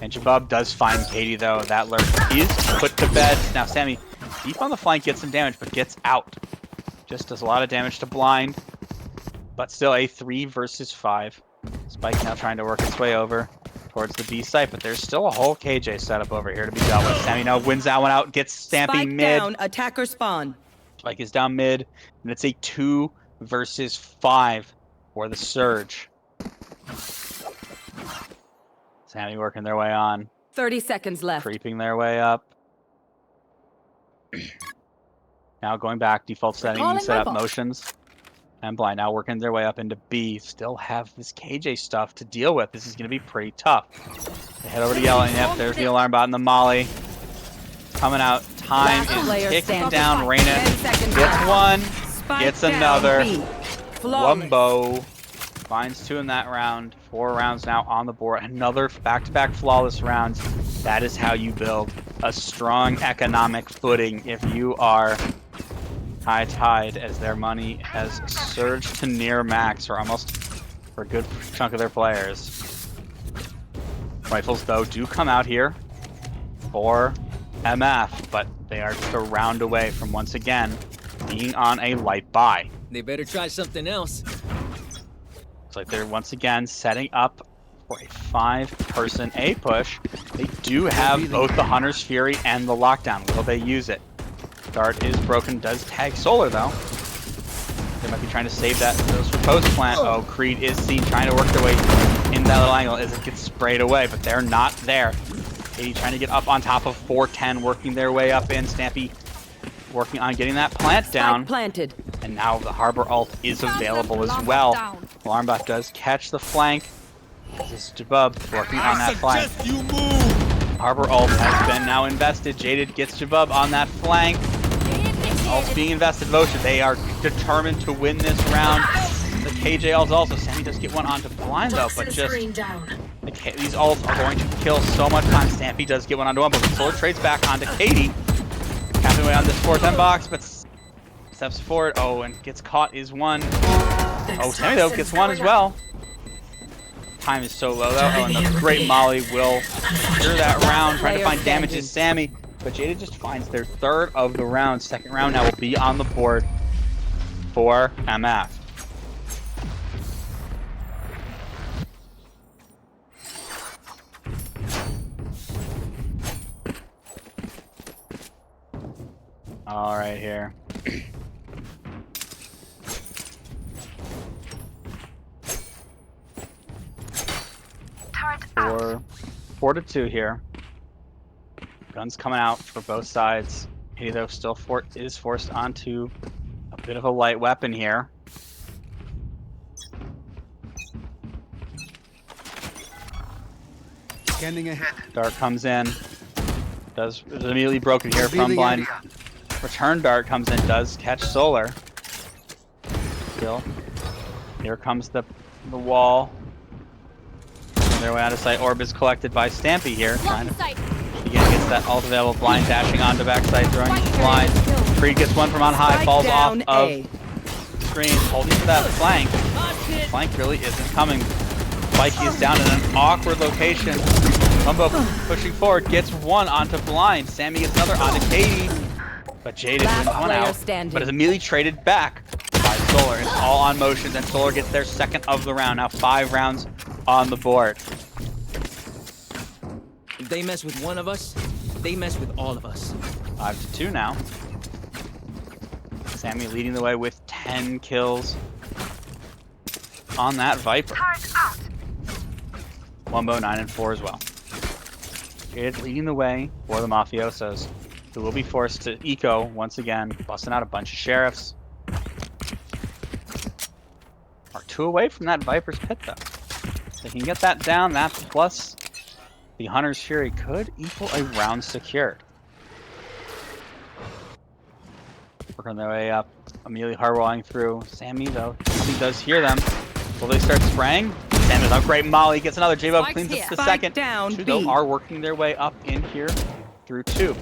And Jabub does find Katie, though. That lurk is put to bed. Now, Sammy, deep on the flank, gets some damage, but gets out. Just does a lot of damage to Blind. But still a 3 versus 5. Spike now trying to work its way over towards the B site, but there's still a whole KJ setup over here to be dealt with. Sammy now wins that one out, gets Stampy Spike mid. down, attacker spawn. Spike is down mid, and it's a 2 versus 5 for the Surge. Sammy working their way on. 30 seconds left. Creeping their way up. Now going back, default setting, set up motions. And Blind now working their way up into B. Still have this KJ stuff to deal with. This is going to be pretty tough. They head over to Yellow, and yep, there's the alarm bot and the Molly. Coming out. Time is ticking down. Reyna gets one, gets another. Wumbo finds 2 in that round. 4 rounds now on the board. Another back-to-back flawless rounds. That is how you build a strong economic footing if you are high tide, as their money has surged to near max, or almost for a good chunk of their players. Rifles, though, do come out here for MF, but they are just a round away from once again being on a light buy. They better try something else. Looks like they're once again setting up for a 5-person A push. They do have both the Hunter's Fury and the Lockdown. Will they use it? Dart is broken, does tag Solar, though. They might be trying to save those for post-plant. Oh, Creed is seen trying to work their way in that little angle as it gets sprayed away, but they're not there. Katie trying to get up on top of 410, working their way up in. Stampy working on getting that plant down. Planted. And now the Harbor ult is available as well. Alarmbot does catch the flank. This is Jabub working on that flank. You move. Harbor ult has been now invested. Jaded gets Jabub on that flank. Ult's being invested. Motion. They are determined to win this round. The KJ ults also. Sammy does get one onto Blind, though, but just these ults are going to kill so much time. Stampy does get one onto one, but Solar trades back onto Katie. Capping away on this 410 box, but steps forward. Oh, and gets caught is one. Oh, Sammy, though, gets one as well. Time is so low, though. Oh, and the great Molly will secure that round. Trying to find damages Sammy, but Jada just finds their 3rd of the round. 2nd round now will be on the board for MF. All right, here. 4-2 here. Guns coming out for both sides. Katie, though, still is forced onto a bit of a light weapon here. Scanning ahead. Dart comes in. Is immediately broken here from Blind. Return Dart comes in, does catch Solar. Still. Here comes the wall. Their way out of sight. Orb is collected by Stampy here. Trying to again gets that ult available. Blind dashing onto backside, throwing Blind. Creed gets one from on high, falls off of the screen, holding to that flank. Flank really isn't coming. Spike is down in an awkward location. Mumbo pushing forward, gets one onto Blind. Sammy gets another onto Katie. But Jaded wins one out, but is immediately traded back by Solar. It's all on motions, and Solar gets their 2nd of the round. Now 5 rounds on the board. If they mess with one of us, they mess with all of us. 5-2 now. Sammy leading the way with 10 kills on that Viper. Wumbo 9-4 as well. Jaded leading the way for the Mafiosos, who will be forced to eco once again, busting out a bunch of sheriffs. Are 2 away from that Viper's pit, though. They can get that down. That plus the Hunter's Fury could equal a round secured. Working their way up. Immediately hardwalling through. Sammy, though, he does hear them. Will they start spraying? Sammy's a great molly. Gets another J-Bub, Spike's cleans here. up the Spike second. down, Two, though, B. are working their way up in here through tube.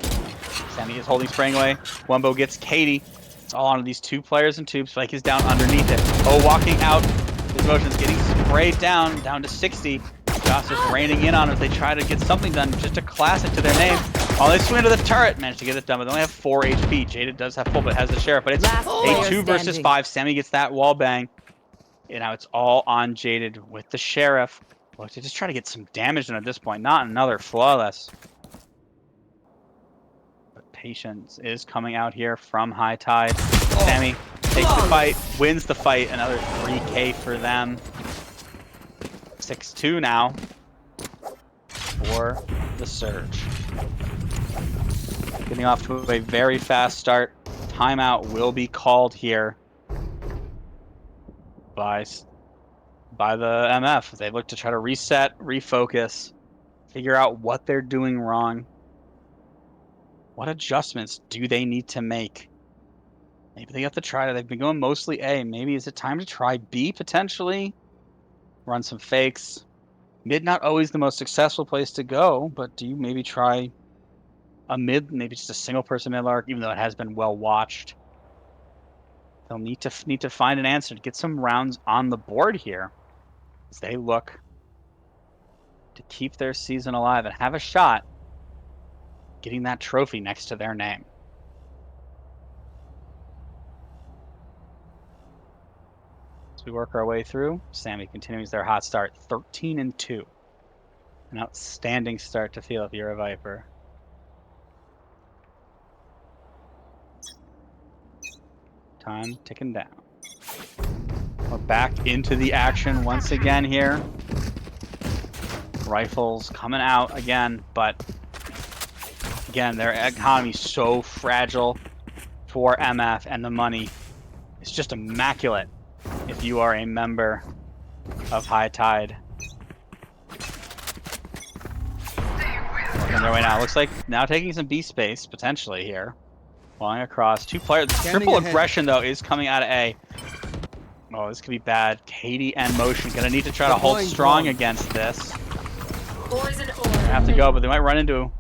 Sammy is holding spraying away. Wumbo gets Katie. It's all onto these two players in tube. Spike is down underneath it. Oh, walking out. His motion's getting sprayed down to 60. Joss is raining in on it as they try to get something done. Just a classic to their name. Oh, they swing into the turret. Managed to get it done, but they only have 4 HP. Jaded does have full, but has the Sheriff. But it's Last a player 2 versus standing. 5. Sammy gets that wall bang. And now it's all on Jaded with the Sheriff. Look, to just try to get some damage done at this point. Not another flawless. But Patience is coming out here from High Tide. Sammy takes the fight, wins the fight. Another 3K for them. 6-2 now for the Surge. Getting off to a very fast start. Timeout will be called here by the MF. They look to try to reset, refocus, figure out what they're doing wrong. What adjustments do they need to make? Maybe they have to try it. They've been going mostly A. Maybe is it time to try B potentially? Run some fakes. Mid not always the most successful place to go, but do you maybe try a mid, maybe just a single person mid arc, even though it has been well watched? They'll need to find an answer to get some rounds on the board here as they look to keep their season alive and have a shot getting that trophy next to their name. As we work our way through, Sammy continues their hot start, 13-2. An outstanding start to feel if you're a Viper. Time ticking down. We're back into the action once again here. Rifles coming out again, but again, their economy's so fragile for MF, and the money is just immaculate if you are a member of High Tide. Working their way now. Looks like now taking some B space potentially here. Falling across. 2 players. Triple aggression though is coming out of A. Oh, this could be bad. Katie and Motion gonna need to try to hold strong against this. They have to go, but they might run into.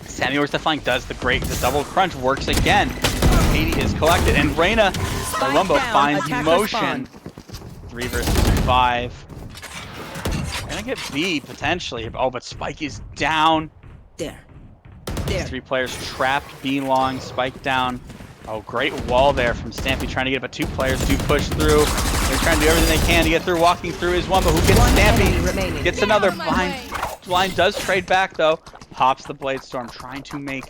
Sammy works the flank, does the double crunch, works again. Katie is collected, and Reyna or Wumbo finds Motion. 3 versus 5. Gonna get B potentially. Oh, but Spike is down. There. These 3 players trapped, B long, Spike down. Oh, great wall there from Stampy trying to get it, but 2 players do push through. They're trying to do everything they can to get through. Walking through is Wumbo, who gets Stampy. Gets another blind. Blind does trade back though. Pops the Blade Storm, trying to make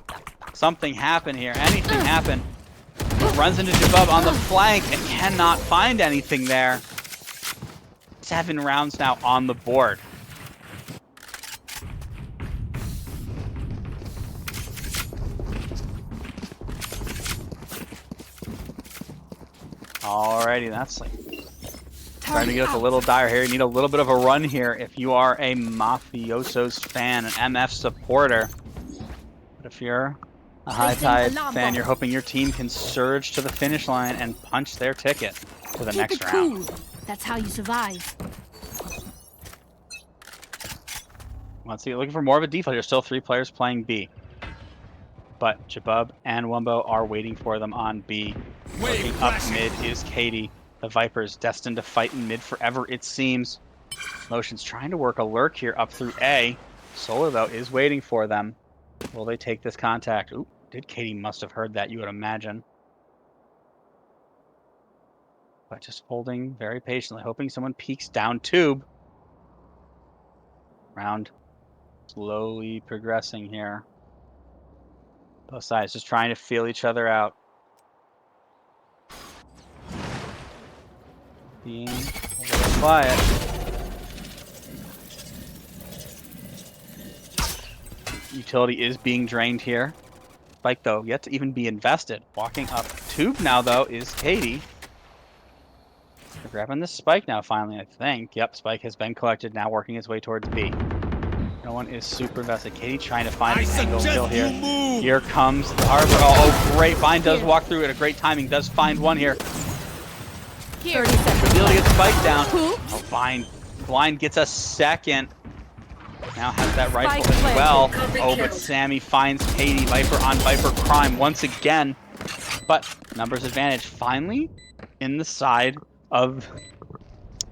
something happen here. Anything happen. Runs into Jabub on the flank and cannot find anything there. 7 rounds now on the board. Alrighty, that's like starting to get us a little dire here. You need a little bit of a run here if you are a Mafiosos fan, an MF supporter. But if you're a High Tide fan, you're hoping your team can surge to the finish line and punch their ticket to the next round. That's how you survive. Once you're looking for more of a default, there's still 3 players playing B. But Jabub and Wumbo are waiting for them on B. Working up mid is Katie. The Vipers destined to fight in mid forever, it seems. Motion's trying to work a lurk here up through A. Solar, though, is waiting for them. Will they take this contact? Ooh, Katie must have heard that, you would imagine. But just holding very patiently, hoping someone peeks down tube. Round slowly progressing here. Both sides just trying to feel each other out. Being a little quiet. Utility is being drained here. Spike, though, yet to even be invested. Walking up tube now, though, is Katie. They're grabbing the spike now, finally, I think. Yep, spike has been collected, now working its way towards B. No one is super invested. Katie trying to find an angle kill here. Here comes the Harbor. Oh, great. Vine does walk through it. A great timing. Does find one here. 30 seconds. Ability to get spike down. Oh, Vine. Blind gets a second. Now has that rifle Spike as planted. well. Oh, but Sammy finds Katie. Viper on Viper crime once again. But numbers advantage finally in the side of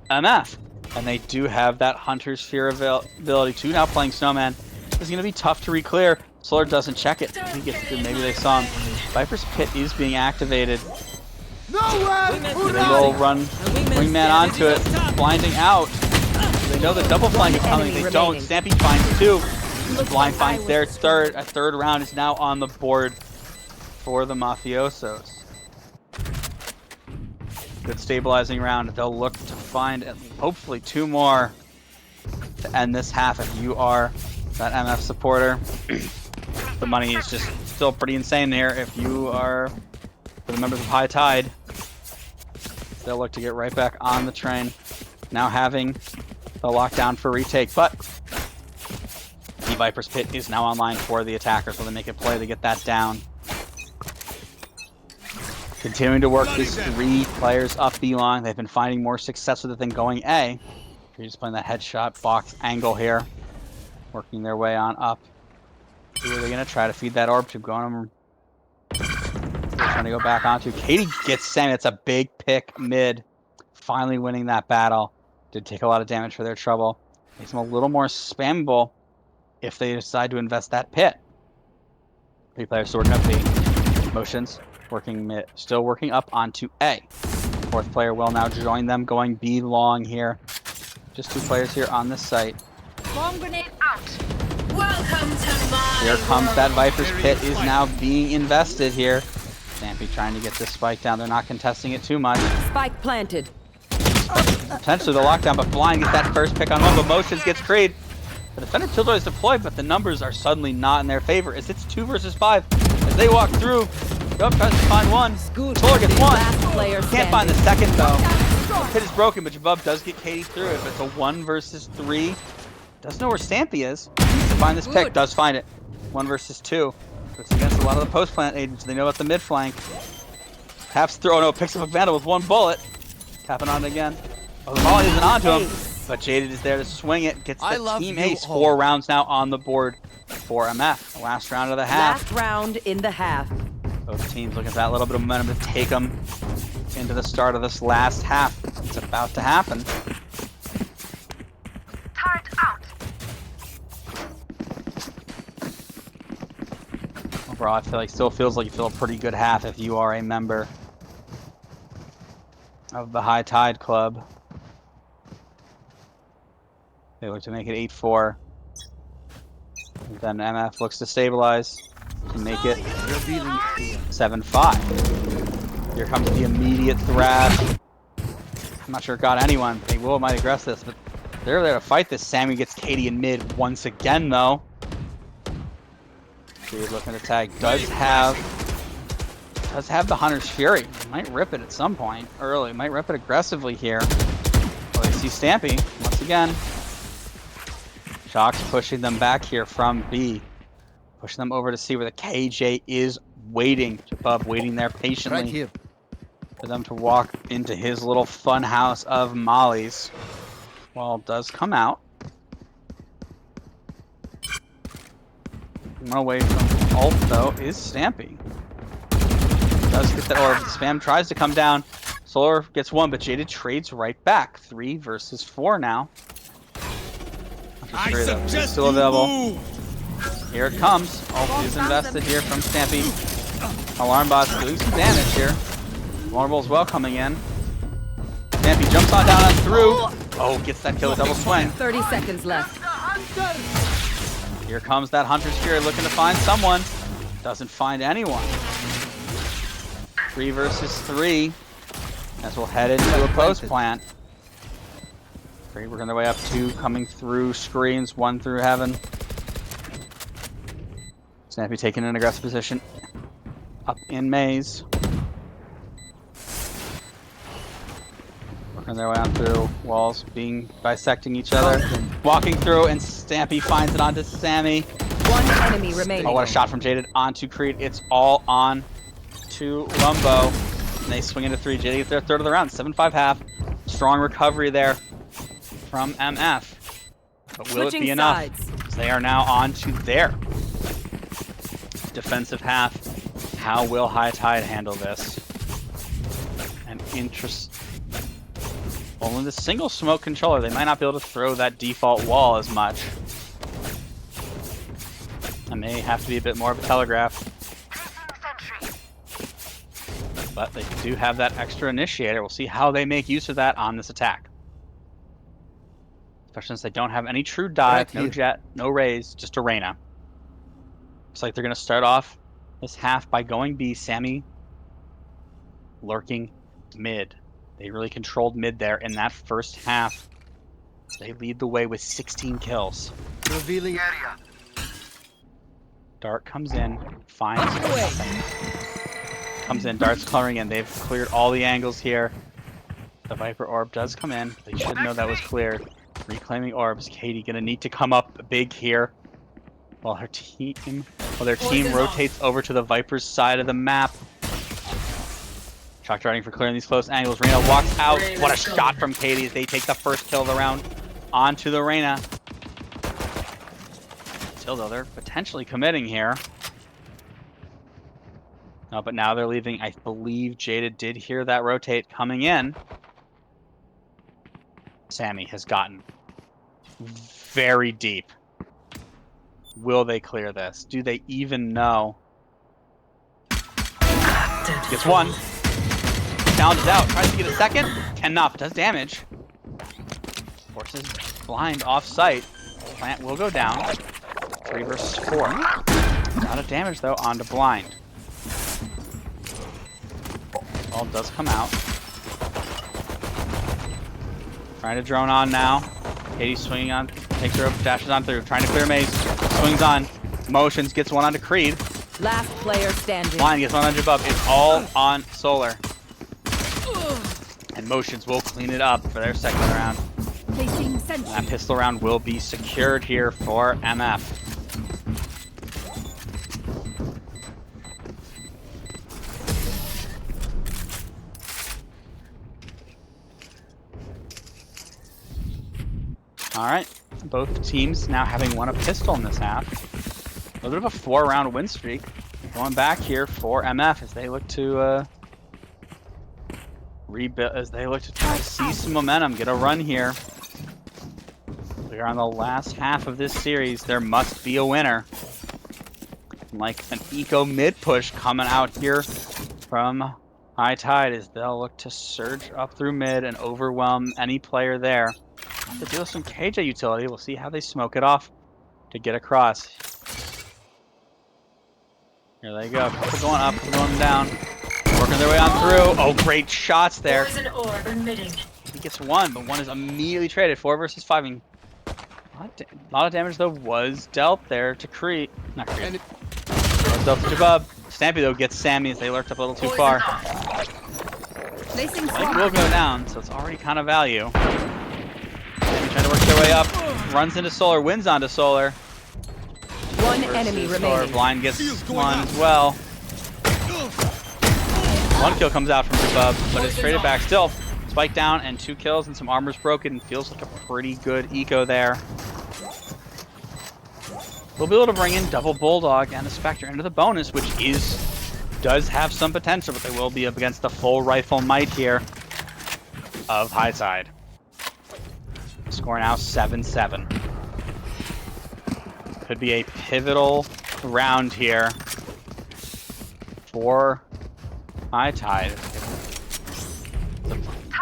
MF. And they do have that Hunter's Fear ability too. Now playing Snowman. It's going to be tough to re-clear. Solar doesn't check it. He gets through. Maybe they saw him. Viper's Pit is being activated. They will run Wingman onto it. Blinding out. They know the double flank is coming. They don't. Stampy finds two. Blind finds their third. A third round is now on the board for the Mafiosos. Good stabilizing round. They'll look to find hopefully two more to end this half if you are that MF supporter. The money is just still pretty insane here. If you are for the members of High Tide, they'll look to get right back on the train. Now having the lockdown for retake, but the Viper's Pit is now online for the attackers. Will they make a play to get that down? Continuing to work these three players up B long. They've been finding more success with it than going A. You're just playing that headshot box angle here. Working their way on up. Who are they going to try to feed that orb to? Going trying to go back onto. Katie gets Sammy. That's a big pick mid. Finally winning that battle. Did take a lot of damage for their trouble. Makes them a little more spammable if they decide to invest that pit. Three players still working up B. Motions. Working mid, still working up onto A. Fourth player will now join them, going B long here. Just two players here on this site. Bomb grenade out. Welcome to my Here comes that Viper's Pit is now being invested here. Stampy trying to get this spike down. They're not contesting it too much. Spike planted. Potentially the lockdown, but Blind gets that first pick on one, but Motions gets Creed. The defender Killjoy is deployed, but the numbers are suddenly not in their favor as it's 2 versus 5. As they walk through, Dub tries to find one. Solar gets one. Can't find the second though. The pit is broken, but Jabub does get Katie through it. But it's a 1 versus 3. Doesn't know where Stampy is. Needs to find this pick. Does find it. 1 versus 2. It's against a lot of the post plant agents. They know about the mid flank. Taps through. Oh no, picks up a Vandal with 1 bullet. Tapping on it again. Oh, the volley isn't onto him. But Jaded is there to swing it. Gets the team ace. 4 rounds now on the board for MF. Last round of the half. Last round in the half. Both teams looking for that little bit of momentum to take them into the start of this last half. It's about to happen. Turret out. Overall, I feel like still feels like you feel a pretty good half if you are a member of the High Tide Club. They look to make it 8-4. Then MF looks to stabilize to make it 7-5. Here comes the immediate thrash. I'm not sure it got anyone. They might aggress this, but they're there to fight this. Sammy gets Katie in mid once again, though. Dude looking to tag. Does have the Hunter's Fury. Might rip it at some point early. Might rip it aggressively here. Well, they see Stampy once again. Shock's pushing them back here from B. Pushing them over to see where the KJ is waiting. Jabub waiting there patiently. Right here. For them to walk into his little fun house of mollies. Well, does come out. One away from ult, though, is Stampy. Does get that orb. Spam tries to come down. Solar gets 1, but Jaded trades right back. 3 versus 4 now. He's still available. Here it comes. Ult is invested here from Stampy. Alarm bots doing some damage here. Vulnerable as well coming in. Stampy jumps on down and through. Oh, gets that kill, a double swing. 30 seconds left. Here comes that Hunter's Fury looking to find someone. Doesn't find anyone. 3 versus 3. As we'll head into a post plant. 3 working their way up, 2 coming through screens, 1 through heaven. Snappy taking an aggressive position up in maze. And their way on through walls, bisecting each other, walking through, and Stampy finds it onto Sammy. One enemy remaining. Oh, what a shot from Jaded onto Creed. It's all on to Rumbo. And they swing into 3. Jaded gets their third of the round. 7-5 half. Strong recovery there from MF. But will it be enough? Sides. They are now on to their defensive half. How will High Tide handle this? An interest. Well, with the single smoke controller, they might not be able to throw that default wall as much. And may have to be a bit more of a telegraph. But they do have that extra initiator. We'll see how they make use of that on this attack. Especially since they don't have any true dive, no jet, no raise, just a Reyna. Looks like they're going to start off this half by going B. Sammy lurking mid. They really controlled mid there in that first half. They lead the way with 16 kills. Revealing area. Dart comes in, finds nothing. Comes in, Dart's clearing in. They've cleared all the angles here. The Viper Orb does come in. They should know that was clear. Reclaiming orbs. Katie gonna need to come up big here. While their team rotates over to the Viper's side of the map. Shock darting for clearing these close angles. Reyna walks out. What a shot from Katie as they take the first kill of the round onto the Reyna. Still though, they're potentially committing here. No, but now they're leaving. I believe Jaded did hear that rotate coming in. Sammy has gotten very deep. Will they clear this? Do they even know? Gets one. Challenges out. Tries to get a second. Cannot, but does damage. Forces blind off site. Plant will go down. 3 versus 4. Not a damage though onto blind. Ball does come out. Trying to drone on now. Katie swinging on, takes her up, dashes on through, trying to clear maze. Swings on, motions, gets one onto Creed. Last player standing. Blind gets one on Jabub. It's all on Solar. And motions will clean it up for their second round. That pistol round will be secured here for MF. Alright, both teams now having won a pistol in this half. A little bit of a 4-round win streak. Going back here for MF as they look to rebuild, as they look to try to seize some momentum, get a run here. We are on the last half of this series. There must be a winner. Like an eco mid push coming out here from High Tide as they'll look to surge up through mid and overwhelm any player there. To deal with some KJ utility, we'll see how they smoke it off to get across. Here they go. Couple going up, couple going down. Working their way on through. Oh, great shots there. He gets one, but one is immediately traded. 4 versus 5. A lot of damage, though, was dealt there to Creed. Not Creed. Was dealt to Jabub. Stampy, though, gets Sammy as they lurked up a little too far. They will go down, so it's already kind of value. Sammy trying to work their way up. Runs into Solar, wins onto Solar. One enemy remaining. Blind gets one as well. One kill comes out from Jabub, but it's traded back still. Spike down and 2 kills and some armor's broken. Feels like a pretty good eco there. We'll be able to bring in double Bulldog and the Spectre into the bonus, which does have some potential, but they will be up against the full rifle might here of High Tide. Score now 7-7. Could be a pivotal round here for High Tide.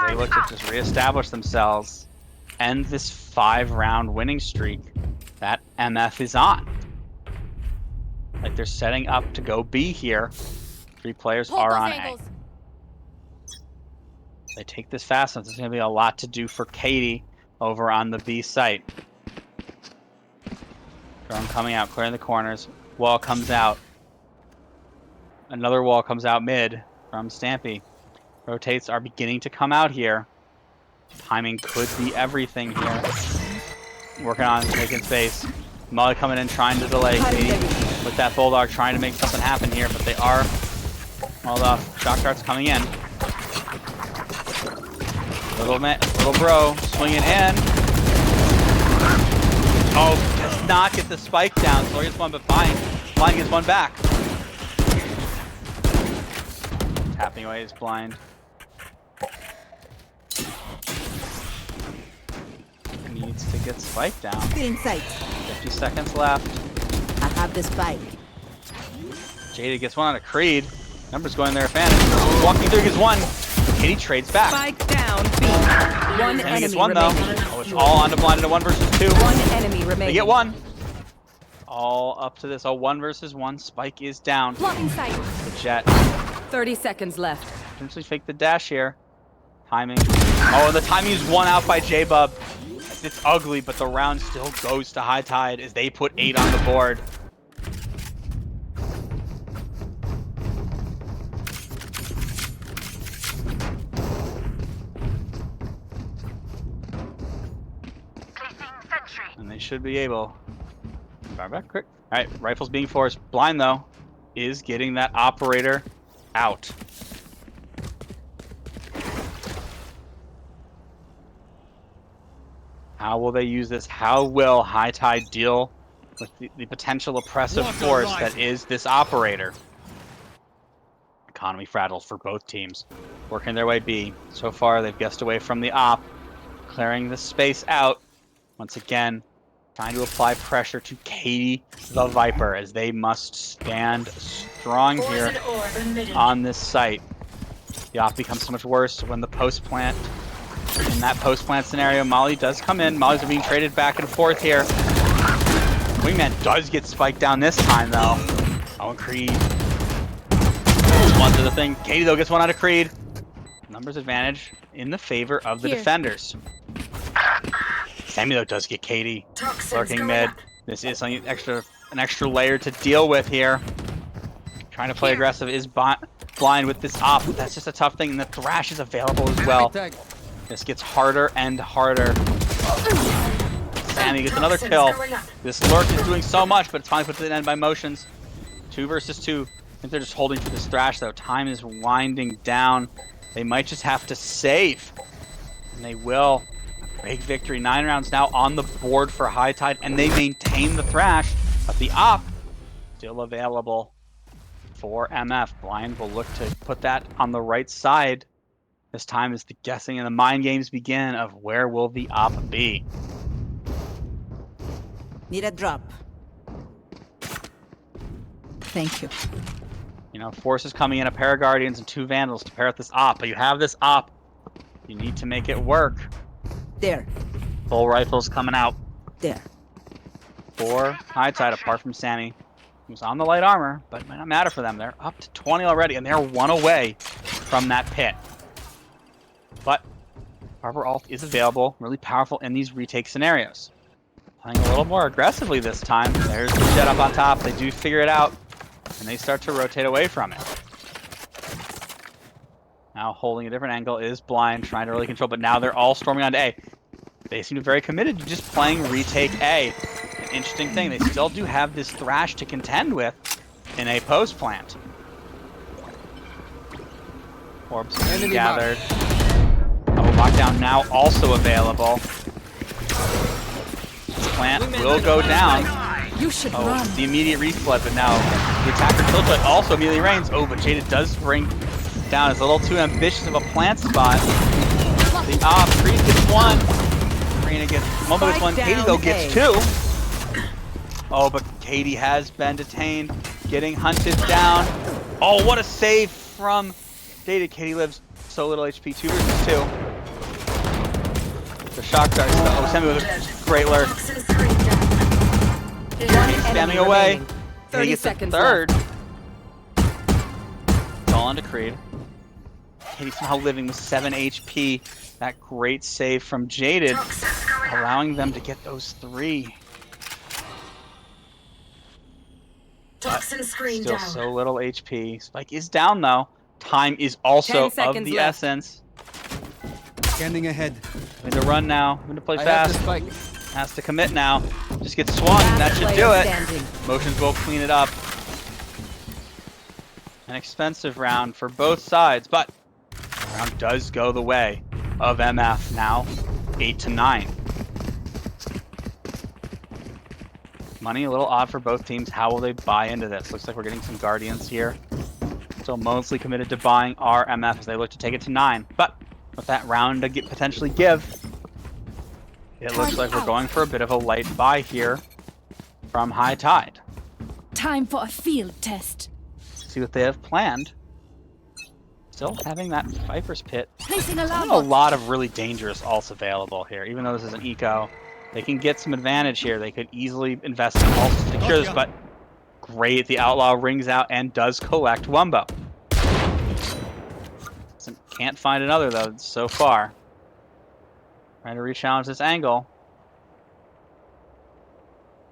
They look to just reestablish themselves, end this 5-round winning streak that MF is on. Like they're setting up to go B here. 3 players are on A. They take this fast enough. There's going to be a lot to do for Katie over on the B site. Drone coming out, clearing the corners. Wall comes out. Another wall comes out mid from Stampy. Rotates are beginning to come out here. Timing could be everything here. Working on making space. Molly coming in trying to delay Katie with that Bulldog, trying to make something happen here, but they are walled off. Shock darts coming in. Little bro swinging in. Oh, does not get the spike down. So he gets one, but Blind gets one back. Tapping away his Blind. Needs to get spike down. Still inside. 50 seconds left. I have the spike. Jada gets one on a Creed. Numbers going their advantage. Walking through gets one. Katie trades back. Spike down. B. One Sammy enemy gets one though. remaining. Oh, it's all on to Blind in a 1 versus 2. One enemy remaining. They get one. All up to this. Oh, 1 versus 1. Spike is down. Blocking sight. The Jet 30 seconds left. potentially fake the dash here. Timing. Oh, and the timing is won out by J-Bub. It's ugly, but the round still goes to High Tide as they put 8 on the board. And they should be able. Fire back quick. Alright, rifles being forced. Blind though is getting that operator out. How will they use this? How will High Tide deal with the potential oppressive force that is this operator? Economy frazzles for both teams. Working their way B. So far, they've guessed away from the op, clearing the space out. Once again, trying to apply pressure to Katie the Viper as they must stand strong here on this site. The op becomes so much worse when the post plant. In that post plant scenario, Molly does come in. Molly's being traded back and forth here. Wingman does get spiked down this time though. Oh, and Creed. One to the thing. Katie though gets one out of Creed. Numbers advantage in the favor of the defenders. Sammy though does get Katie lurking mid. This is something an extra layer to deal with here. Trying to play aggressive is blind with this op. That's just a tough thing, and the Thrash is available as well. This gets harder and harder. Sammy gets another kill. This lurk is doing so much, but it's finally put to the end by motions. 2 versus 2. I think they're just holding for this Thrash though. Time is winding down. They might just have to save. And they will. Big victory. 9 rounds now on the board for High Tide, and they maintain the Thrash, but the op still available for MF. Blind will look to put that on the right side. This time as the guessing and the mind games begin of where will the op be. Need a drop. Thank you. You know, forces coming in, a pair of Guardians and 2 Vandals to pair with this op, but you have this op. You need to make it work. There. Full rifles coming out. There. For High Tide, apart from Sammy, who's on the light armor, but it might not matter for them. They're up to 20 already, and they're 1 away from that pit. But Harbor Alt is available, really powerful in these retake scenarios. Playing a little more aggressively this time. There's the Jet up on top. They do figure it out, and they start to rotate away from it. Now holding a different angle is Blind, trying to really control, but now they're all storming onto A. They seem to be very committed to just playing retake A. An interesting thing, they still do have this Thrash to contend with in a post plant. Orbs being gathered. Oh, lockdown now also available. Plant will go down. You should run. The immediate reflood, but now the attacker Killjoy also immediately reigns. Oh, but Jada does bring down. It's a little too ambitious of a plant spot. The op, Creed gets 1. Karina gets 1, but it's 1. Katie though gets 2. Oh, but Katie has been detained, getting hunted down. Oh, what a save from Jada. Katie lives so little HP, 2 versus 2. The shock darts, oh, Sammy with a great lurk. Spamming away. 30 gets seconds the 3rd. It's all onto Creed. Katie somehow living with 7 HP. That great save from Jaded, allowing them to get those 3. Still so little HP. Spike is down though. Time is also of the essence. Scanning ahead. Need to run now. I'm gonna play I have the fast. spike. Has to commit now. Just get swung. That should do Player it. standing. Motions will clean it up. An expensive round for both sides, but the round does go the way of MF now, 8-9. Money a little odd for both teams. How will they buy into this? Looks like we're getting some Guardians here. Still mostly committed to buying our MF as they look to take it to 9. But with that round to potentially give, it looks like we're going for a bit of a light buy here from High Tide. Time for a field test. See what they have planned. Still having that Viper's Pit. Placing There's alarm not a bot. lot of really dangerous ults available here. Even though this is an eco, they can get some advantage here. They could easily invest in ults to secure this, but great. The Outlaw rings out and does collect Wumbo. Can't find another, though, so far. Trying to re-challenge this angle.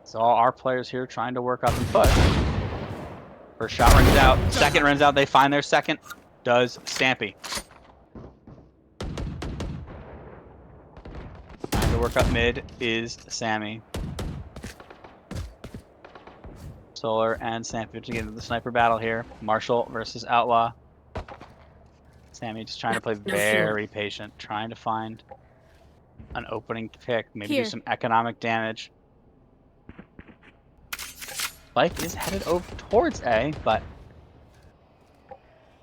So all our players here trying to work up and push. First shot runs out. Second runs out. They find their second. Does Stampy. Trying to work up mid is Sammy. Solar and Stampy to get into the sniper battle here. Marshall versus Outlaw. Sammy just trying to play very patient. Trying to find an opening pick. Maybe do some economic damage. Spike is headed over towards A, but...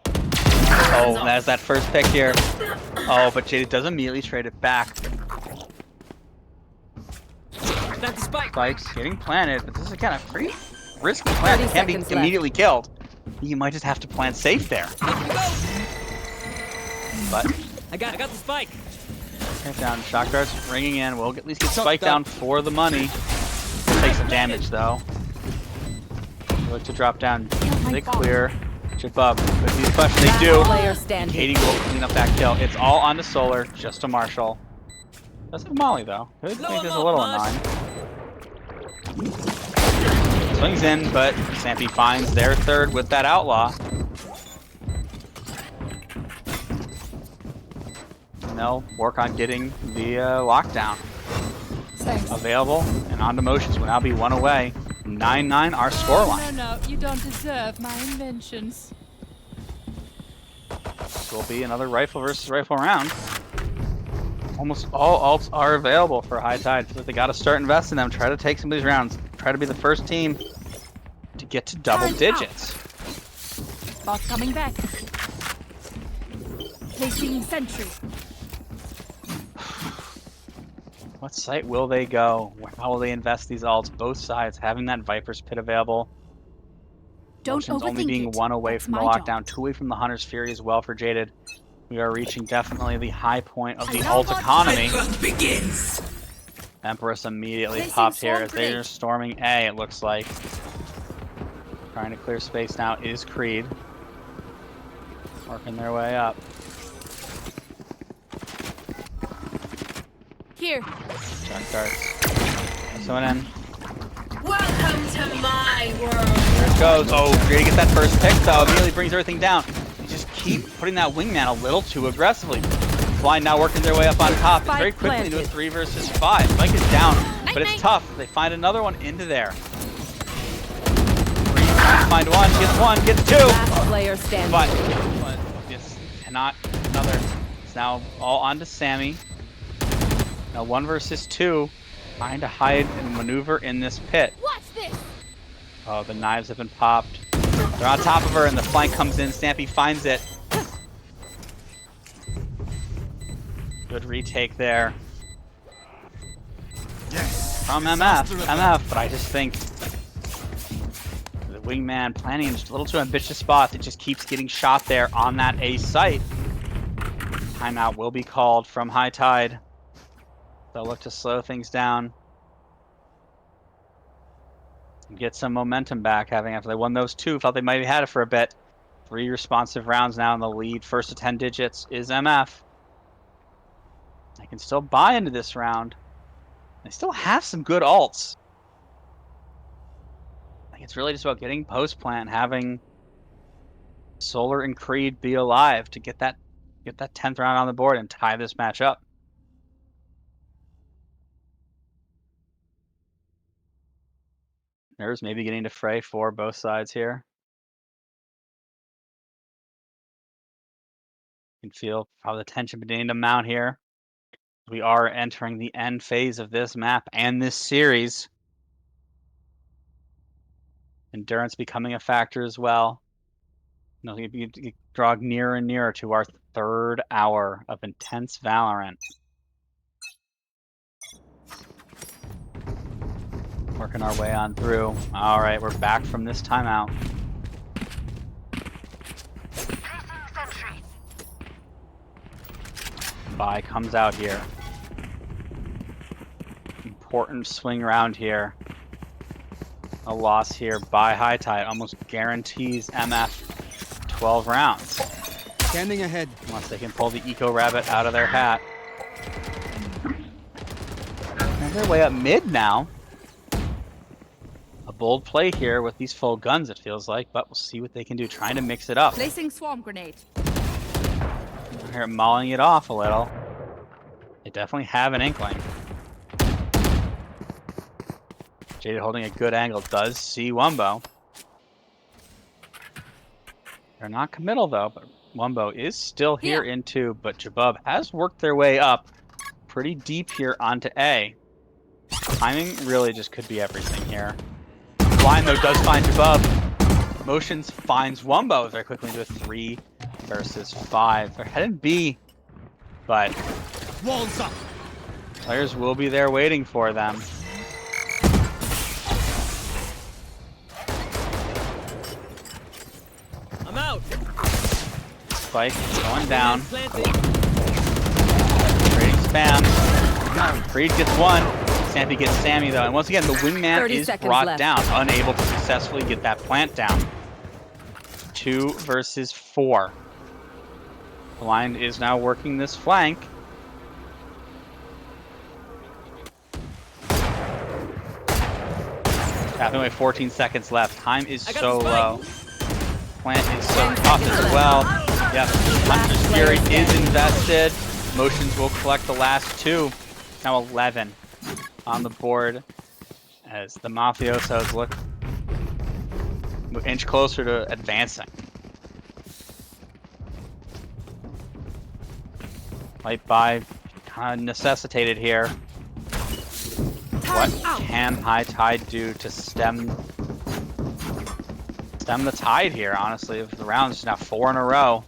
Oh, there's that first pick here. Oh, but Jada does immediately trade it back. Got the spike. Spike's getting planted, but this is kind of pretty risky plant. It can't be 30 seconds immediately killed. You might just have to plant safe there. But I got the spike. Hit down. Shock darts ringing in. We'll at least get Spike down for the money. Take some damage though. Look to drop down. They clear. Chip up. But these questions they do. Player standing. Katie will clean up that kill. It's all onto Solar, just to Marshall. Does have Molly though. Could make this a little annoying. Swings in, but Stampy finds their third with that Outlaw. And they'll work on getting the lockdown available. And on to Motions will now be one away. 9-9 our scoreline. No, you don't deserve my inventions. This will be another rifle versus rifle round. Almost all ults are available for High Tide. So they got to start investing in them. Try to take some of these rounds. Try to be the first team to get to double digits. Bot coming back. Placing sentry. What site will they go? How will they invest these ults? Both sides having that Viper's Pit available. Don't Motions only overthink being it. one away That's from the my lockdown, 2 away from the Hunter's Fury as well for Jaded. We are reaching definitely the high point of the ult economy. begins. Empress immediately Placing popped here swarm as they're grenade. storming A, it looks like. Trying to clear space now is Creed. Working their way up. Here. Check darts. Someone in. Welcome to my world. There it goes. Oh, great to get that first pick though. Immediately brings everything down. They just keep putting that wingman a little too aggressively. Flying now working their way up on top. It's very quickly into a 3 versus 5. Spike is down, but it's tough. They find another one into there. Find one, gets two. Last player standing. But just cannot another. It's now all onto Sammy. Now 1 versus 2. Trying to hide and maneuver in this pit. Watch this. Oh, the knives have been popped. They're on top of her and the flank comes in. Stampy finds it. Good retake there. Yes. From MF, but I just think the wingman planning in just a little too ambitious spot. It just keeps getting shot there on that A site. Timeout will be called from High Tide. They'll look to slow things down. And get some momentum back, having after they won those 2. Felt they might have had it for a bit. 3 responsive rounds now in the lead. First to 10 digits is MF. They can still buy into this round. They still have some good ults. I think it's really just about getting post plant, having Solar and Creed be alive to get get that 10th round on the board and tie this match up. Nerves maybe getting to fray for both sides here. You can feel how the tension beginning to mount here. We are entering the end phase of this map and this series. Endurance becoming a factor as well. You know, you draw nearer and nearer to our 3rd hour of intense Valorant. Working our way on through. All right, we're back from this timeout. Bye comes out here. Important swing round here. A loss here by High Tide almost guarantees MF 12 rounds. Standing ahead. Unless they can pull the Eco Rabbit out of their hat. And they're way up mid now. A bold play here with these full guns, it feels like, but we'll see what they can do, trying to mix it up. Placing swarm grenade. Here, mauling it off a little. They definitely have an inkling. Jaded holding a good angle, does see Wumbo. They're not committal though, but Wumbo is still here in 2, but Jabub has worked their way up pretty deep here onto A. Timing really just could be everything here. Blind though does find Jabub. Motions finds Wumbo very quickly into a 3 versus 5. They're heading B, but Walls up. players will be there waiting for them. I'm out. Spike going down. Planted. Trading spam. Creed gets 1. Stampy gets Sammy though, and once again the wingman 30 is seconds brought left. down, unable to successfully get that plant down. 2 versus 4. Blind is now working this flank. Tapping away 14 seconds left. Time is so low. Plant is so tough as well. Yes, Hunter's Fury is invested. Motions will collect the last 2. Now 11 on the board as the Mafiosos look an inch closer to advancing. Light by kind of necessitated here. What can High Tide do to stem the tide here, honestly, of the rounds? Now 4 in a row.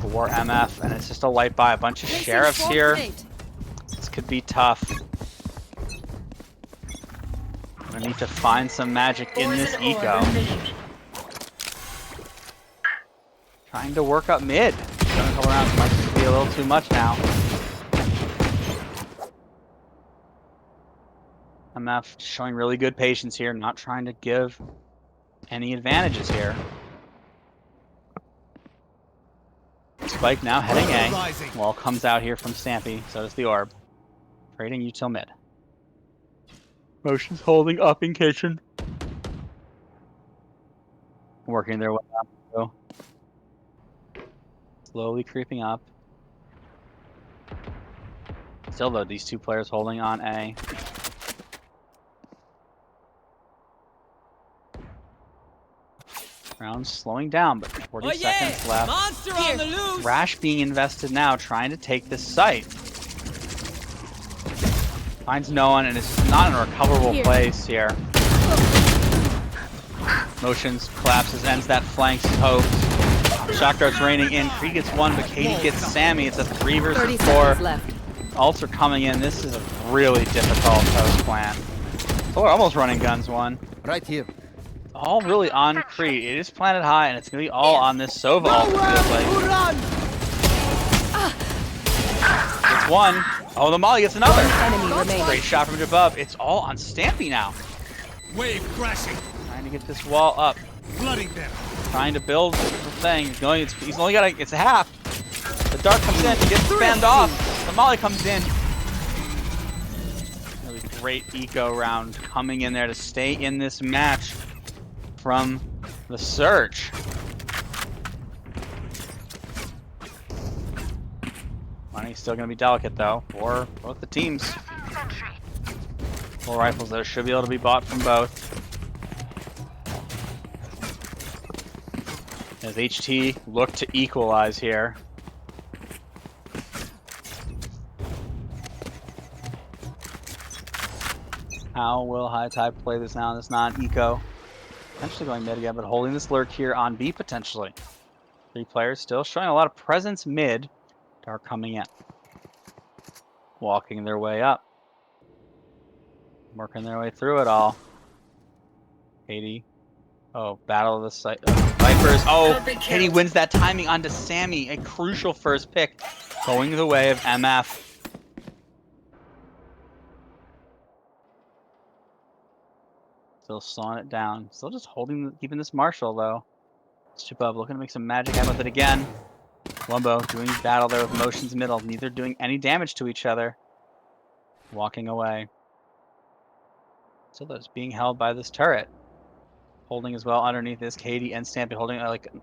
4 MF, and it's just a light by. A bunch of sheriffs here. This could be tough. I'm gonna need to find some magic in this eco. Trying to work up mid. A couple rounds might just be a little too much now. MF showing really good patience here, not trying to give any advantages here. Spike now heading A. Wall comes out here from Stampy, so does the orb. Trading you till mid. Motion's holding up in kitchen. Working their way up, so. Slowly creeping up. Still though, these 2 players holding on A. Round slowing down, but 40 seconds left. Monster on the loose. Rash being invested now, trying to take this site. Finds no one, and it's not in a recoverable place here. Motions, collapses, ends that flank, hopes. Shock darts raining in. Creed gets 1, but Katie gets Sammy. It's a 3 versus 4. Ults are coming in. This is a really difficult host plan. Oh, we're almost running guns 1. Right here. All really on Creed. It is planted high, and it's going to be all on this Sova ult, it feels like. Gets 1. Oh, the Molly gets another. Great shot from above. It's all on Stampy now. Wave crashing. Trying to get this wall up. Flooding them. Trying to build the thing. He's only got it's a half. The dart comes in. He gets spammed off. The Molly comes in. Really great eco round coming in there to stay in this match from the Surge. Money's still going to be delicate, though, for both the teams. 4 rifles, though, should be able to be bought from both. As HT look to equalize here. How will High Tide play this now? This non-eco. Potentially going mid again, but holding this lurk here on B potentially. 3 players still showing a lot of presence mid. Dark coming in. Walking their way up. Working their way through it all. 80. Oh, battle of the site. Vipers. Oh, Katie wins that timing onto Sammy. A crucial first pick. Going the way of MF. Still slowing it down. Still just keeping this Marshall, though. Stupub looking to make some magic out with it again. Wumbo doing battle there with motions middle. Neither doing any damage to each other. Walking away. Still that's being held by this turret. Holding as well underneath is Katie and Stampy holding like an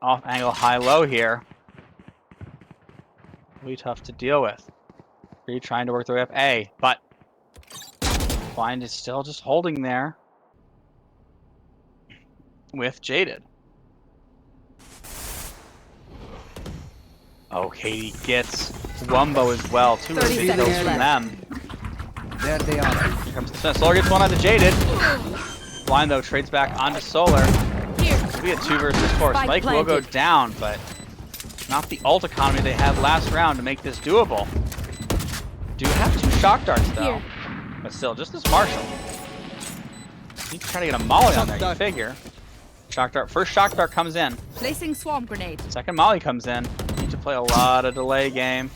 off angle high-low here. Really tough to deal with. Three trying to work their way up A, but Blind is still just holding there with Jaded. Oh, Katie gets Wumbo as well. 2 kills from them. There they are. Here comes the Smith. Solar gets one onto Jaded. Blind, though, trades back onto Solar. It'll be a 2 versus 4. Spike will go down, but not the ult economy they had last round to make this doable. Do have 2 shock darts, though. But still, just this Marshall. You can try to get a molly on there, you figure. Shock dart. First shock dart comes in. Placing swarm grenade. Second molly comes in. Need to play a lot of delay game.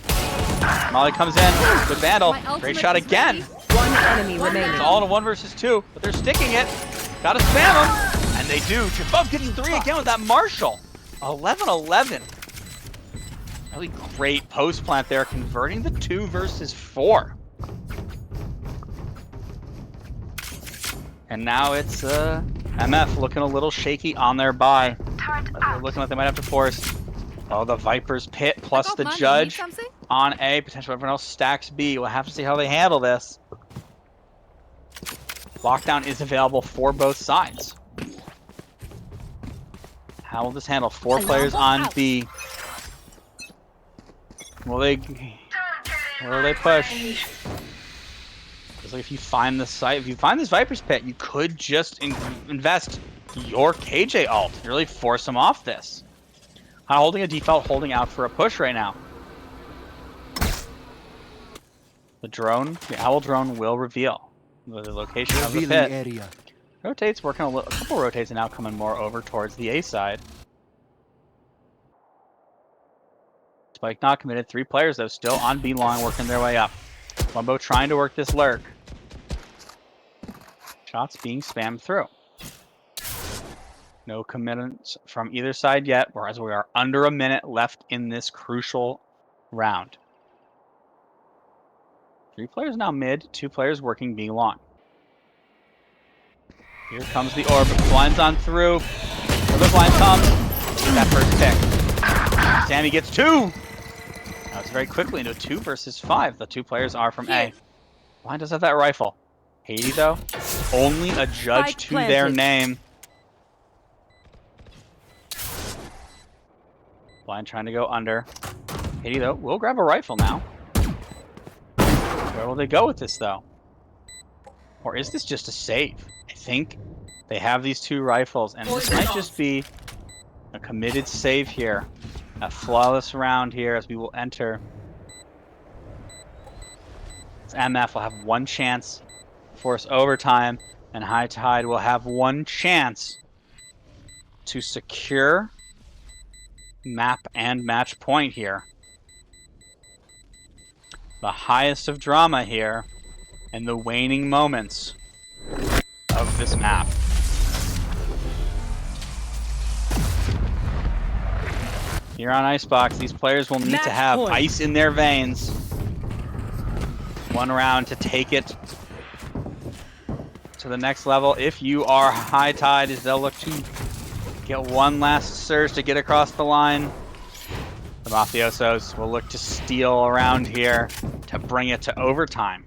Molly comes in. Good Vandal. Great shot again. One enemy remaining. It's all in a 1 versus 2, but they're sticking it. Gotta spam them. And they do. Jabub getting 3 again with that Marshall. 11-11. Really great post plant there, converting the 2 versus 4. And now it's MF looking a little shaky on their buy. They're looking like they might have to force. Oh, the Viper's pit plus the Judge on A. Potentially everyone else stacks B. We'll have to see how they handle this. Lockdown is available for both sides. How will this handle? 4 players on B. Will they push? It's like if you find the site, if you find this Viper's pit, you could just invest your KJ ult. You really force them off this. Not holding a default, holding out for a push right now. The drone, the owl drone will reveal the location of the pit. Area. Rotates, working a couple rotates, and now coming more over towards the A side. Spike not committed. 3 players though, still on B long, working their way up. Wumbo trying to work this lurk. Shots being spammed through. No commitments from either side yet, whereas we are under a minute left in this crucial round. 3 players now mid, 2 players working B long. Here comes the orb. Blinds on through. Where the blind comes. That first pick. Sammy gets 2. Now it's very quickly into a 2 versus 5. The 2 players are from A. Blind does have that rifle. Haiti, though, only a Judge to their name. Blind trying to go under. Haiti, though, will grab a rifle now. Where will they go with this, though? Or is this just a save? I think they have these 2 rifles, and this might just be a committed save here. A flawless round here as we will enter. MF will have 1 chance to force overtime, and High Tide will have 1 chance to secure map and match point here. The highest of drama here in the waning moments of this map. Here on Icebox, these players will need to have ice in their veins. 1 round to take it to the next level. If you are High Tide, as they'll look to get 1 last surge to get across the line. The Mafiosos will look to steal around here to bring it to overtime.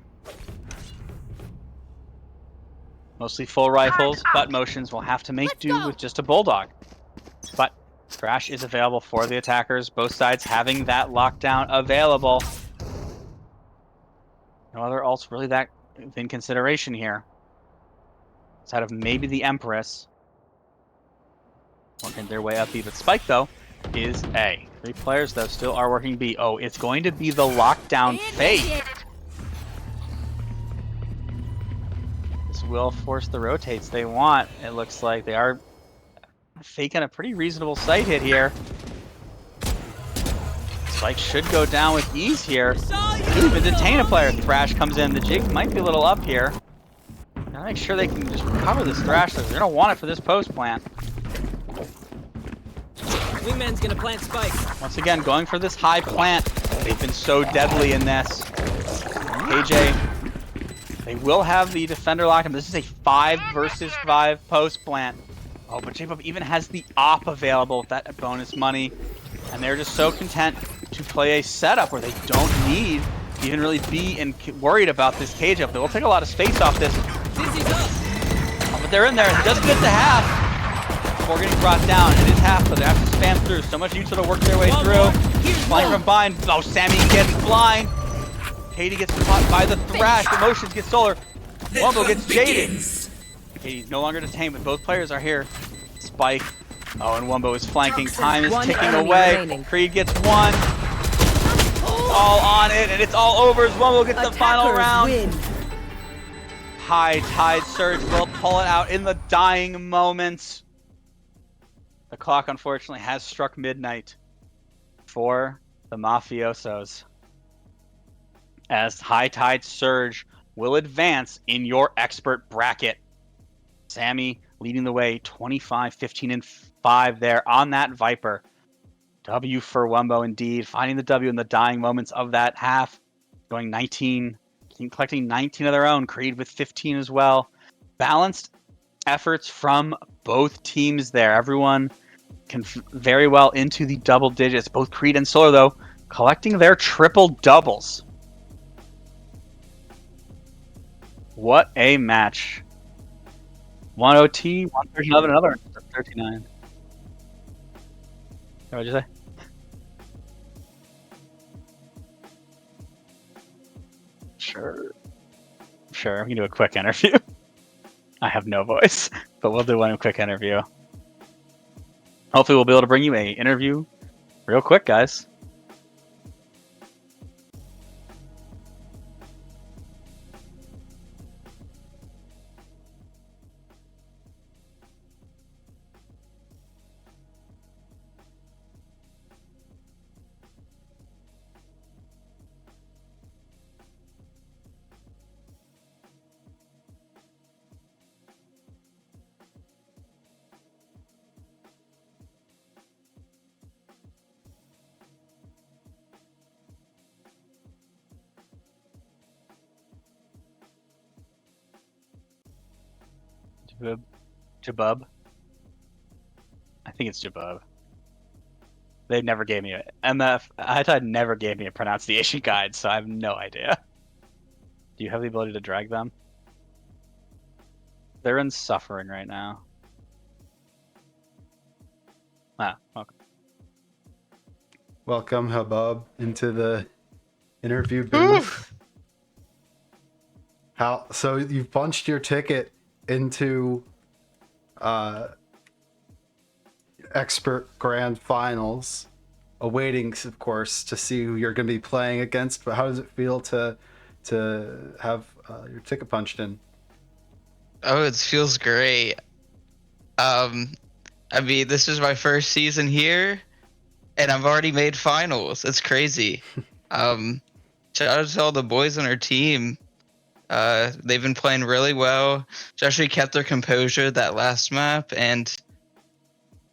Mostly full rifles, but motions will have to make do with just a bulldog. But Thrash is available for the attackers, both sides having that lockdown available. No other ults really that in consideration here. Outside of maybe the Empress. Working their way up B, but Spike, though, is A. 3 players, though, still are working B. Oh, it's going to be the lockdown fake. This will force the rotates they want. It looks like they are faking a pretty reasonable sight hit here. Spike should go down with ease here. Even detain a player. Thrash comes in. The jig might be a little up here. Gotta make sure they can just recover this Thrash. They're gonna want it for this post plant. Wingman's gonna plant spike. Once again, going for this high plant. They've been so deadly in this. KJ, they will have the defender locked in. This is a 5 versus 5 post plant. Oh, but J-Pop even has the op available with that bonus money. And they're just so content to play a setup where they don't need to even really be worried about this cage up. They will take a lot of space off this. Oh, but they're in there. It does get to half before getting brought down. It is half, but they have to spam through. So much util to work their way through. Flying from bind. Oh, Sammy gets blind. Katie gets caught by the Thrash. Emotions get solar. Wumbo gets jaded. Katie's no longer detained, but both players are here. Spike. Oh, and Wumbo is flanking. Time is ticking away. Creed gets one. All on it, and it's all over as Wumbo gets the final round. High Tide Surge will pull it out in the dying moments. The clock, unfortunately, has struck midnight for the Mafiosos. As High Tide Surge will advance in your expert bracket. Sammy leading the way, 25, 15, and 5 there on that Viper. W for Wumbo indeed, finding the W in the dying moments of that half. Going 19, collecting 19 of their own. Creed with 15 as well. Balanced efforts from both teams there. Everyone can very well into the double digits. Both Creed and Solar, though, collecting their triple doubles. What a match. 1 OT, 139, another 39. What'd you say? Sure. Sure, we can do a quick interview. I have no voice, but we'll do one quick interview. Hopefully we'll be able to bring you a interview real quick, guys. Jabub. I think it's Jabub. They never gave me a MF. Never gave me a pronunciation guide, so I have no idea. Do you have the ability to drag them? They're in suffering right now. Ah, welcome. Welcome, Habub, into the interview booth. How? So you've punched your ticket into expert grand finals, awaiting, of course, to see who you're going to be playing against. But how does it feel to have your ticket punched in? Oh, it feels great. I mean, this is my first season here, and I've already made finals. It's crazy. Shout out to all the boys on our team. They've been playing really well. Especially kept their composure that last map, and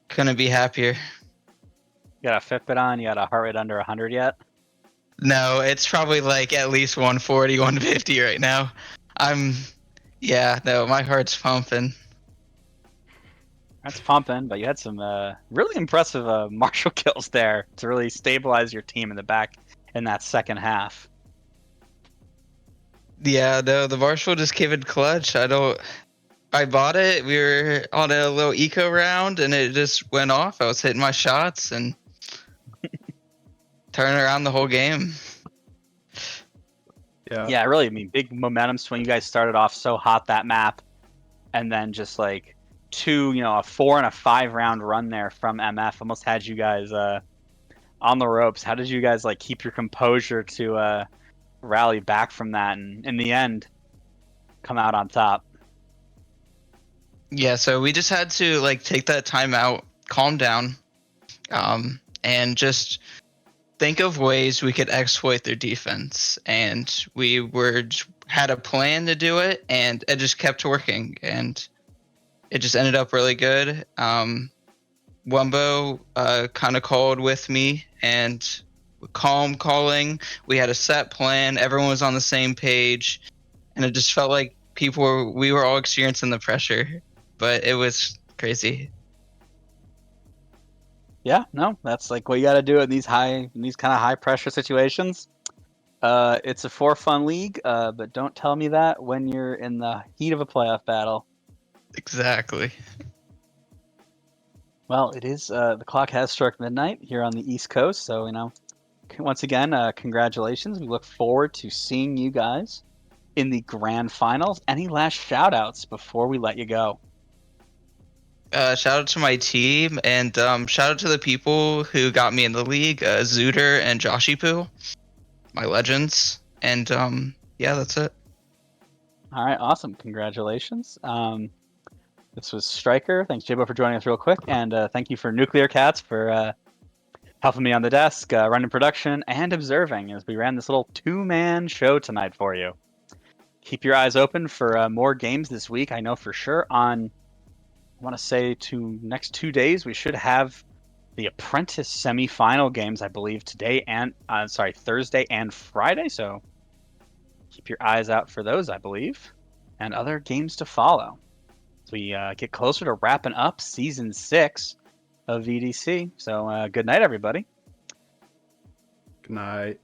couldn't be happier. You got a Fitbit on? You got a heart rate under 100 yet? No, it's probably like at least 140, 150 right now. Yeah, no, my heart's pumping. That's pumping, but you had some really impressive martial kills there to really stabilize your team in the back in that second half. Yeah, no, the Marshall just came in clutch. I bought it. We were on a little eco round, and it just went off. I was hitting my shots and turning around the whole game. Yeah, really. I mean, big momentum swing. You guys started off so hot that map, and then just like a 4 and a 5 round run there from MF almost had you guys on the ropes. How did you guys like keep your composure to rally back from that, and in the end, come out on top? Yeah, so we just had to like take that time out, calm down, and just think of ways we could exploit their defense. And had a plan to do it, and it just kept working, and it just ended up really good. Wumbo kind of called with me and calling. We had a set plan. Everyone was on the same page, and it just felt like we were all experiencing the pressure, but it was crazy. Yeah, no, that's like what you got to do in these kind of high pressure situations. It's a for fun league, but don't tell me that when you're in the heat of a playoff battle. Exactly. Well, it is the clock has struck midnight here on the East Coast, so once again, congratulations. We look forward to seeing you guys in the grand finals. Any last shout outs before we let you go? Shout out to my team, and shout out to the people who got me in the league, Zooter and Joshy Poo, my legends. And yeah, that's it. All right, awesome. Congratulations. This was Striker. Thanks, Jibbo, for joining us real quick. And thank you for Nuclear Cats for helping me on the desk, running production, and observing as we ran this little two-man show tonight for you. Keep your eyes open for more games this week. I know for sure I want to say next 2 days, we should have the Apprentice semifinal games, I believe, Thursday and Friday. So keep your eyes out for those, I believe, and other games to follow as we get closer to wrapping up season 6 of VDC. So good night, everybody. Good night.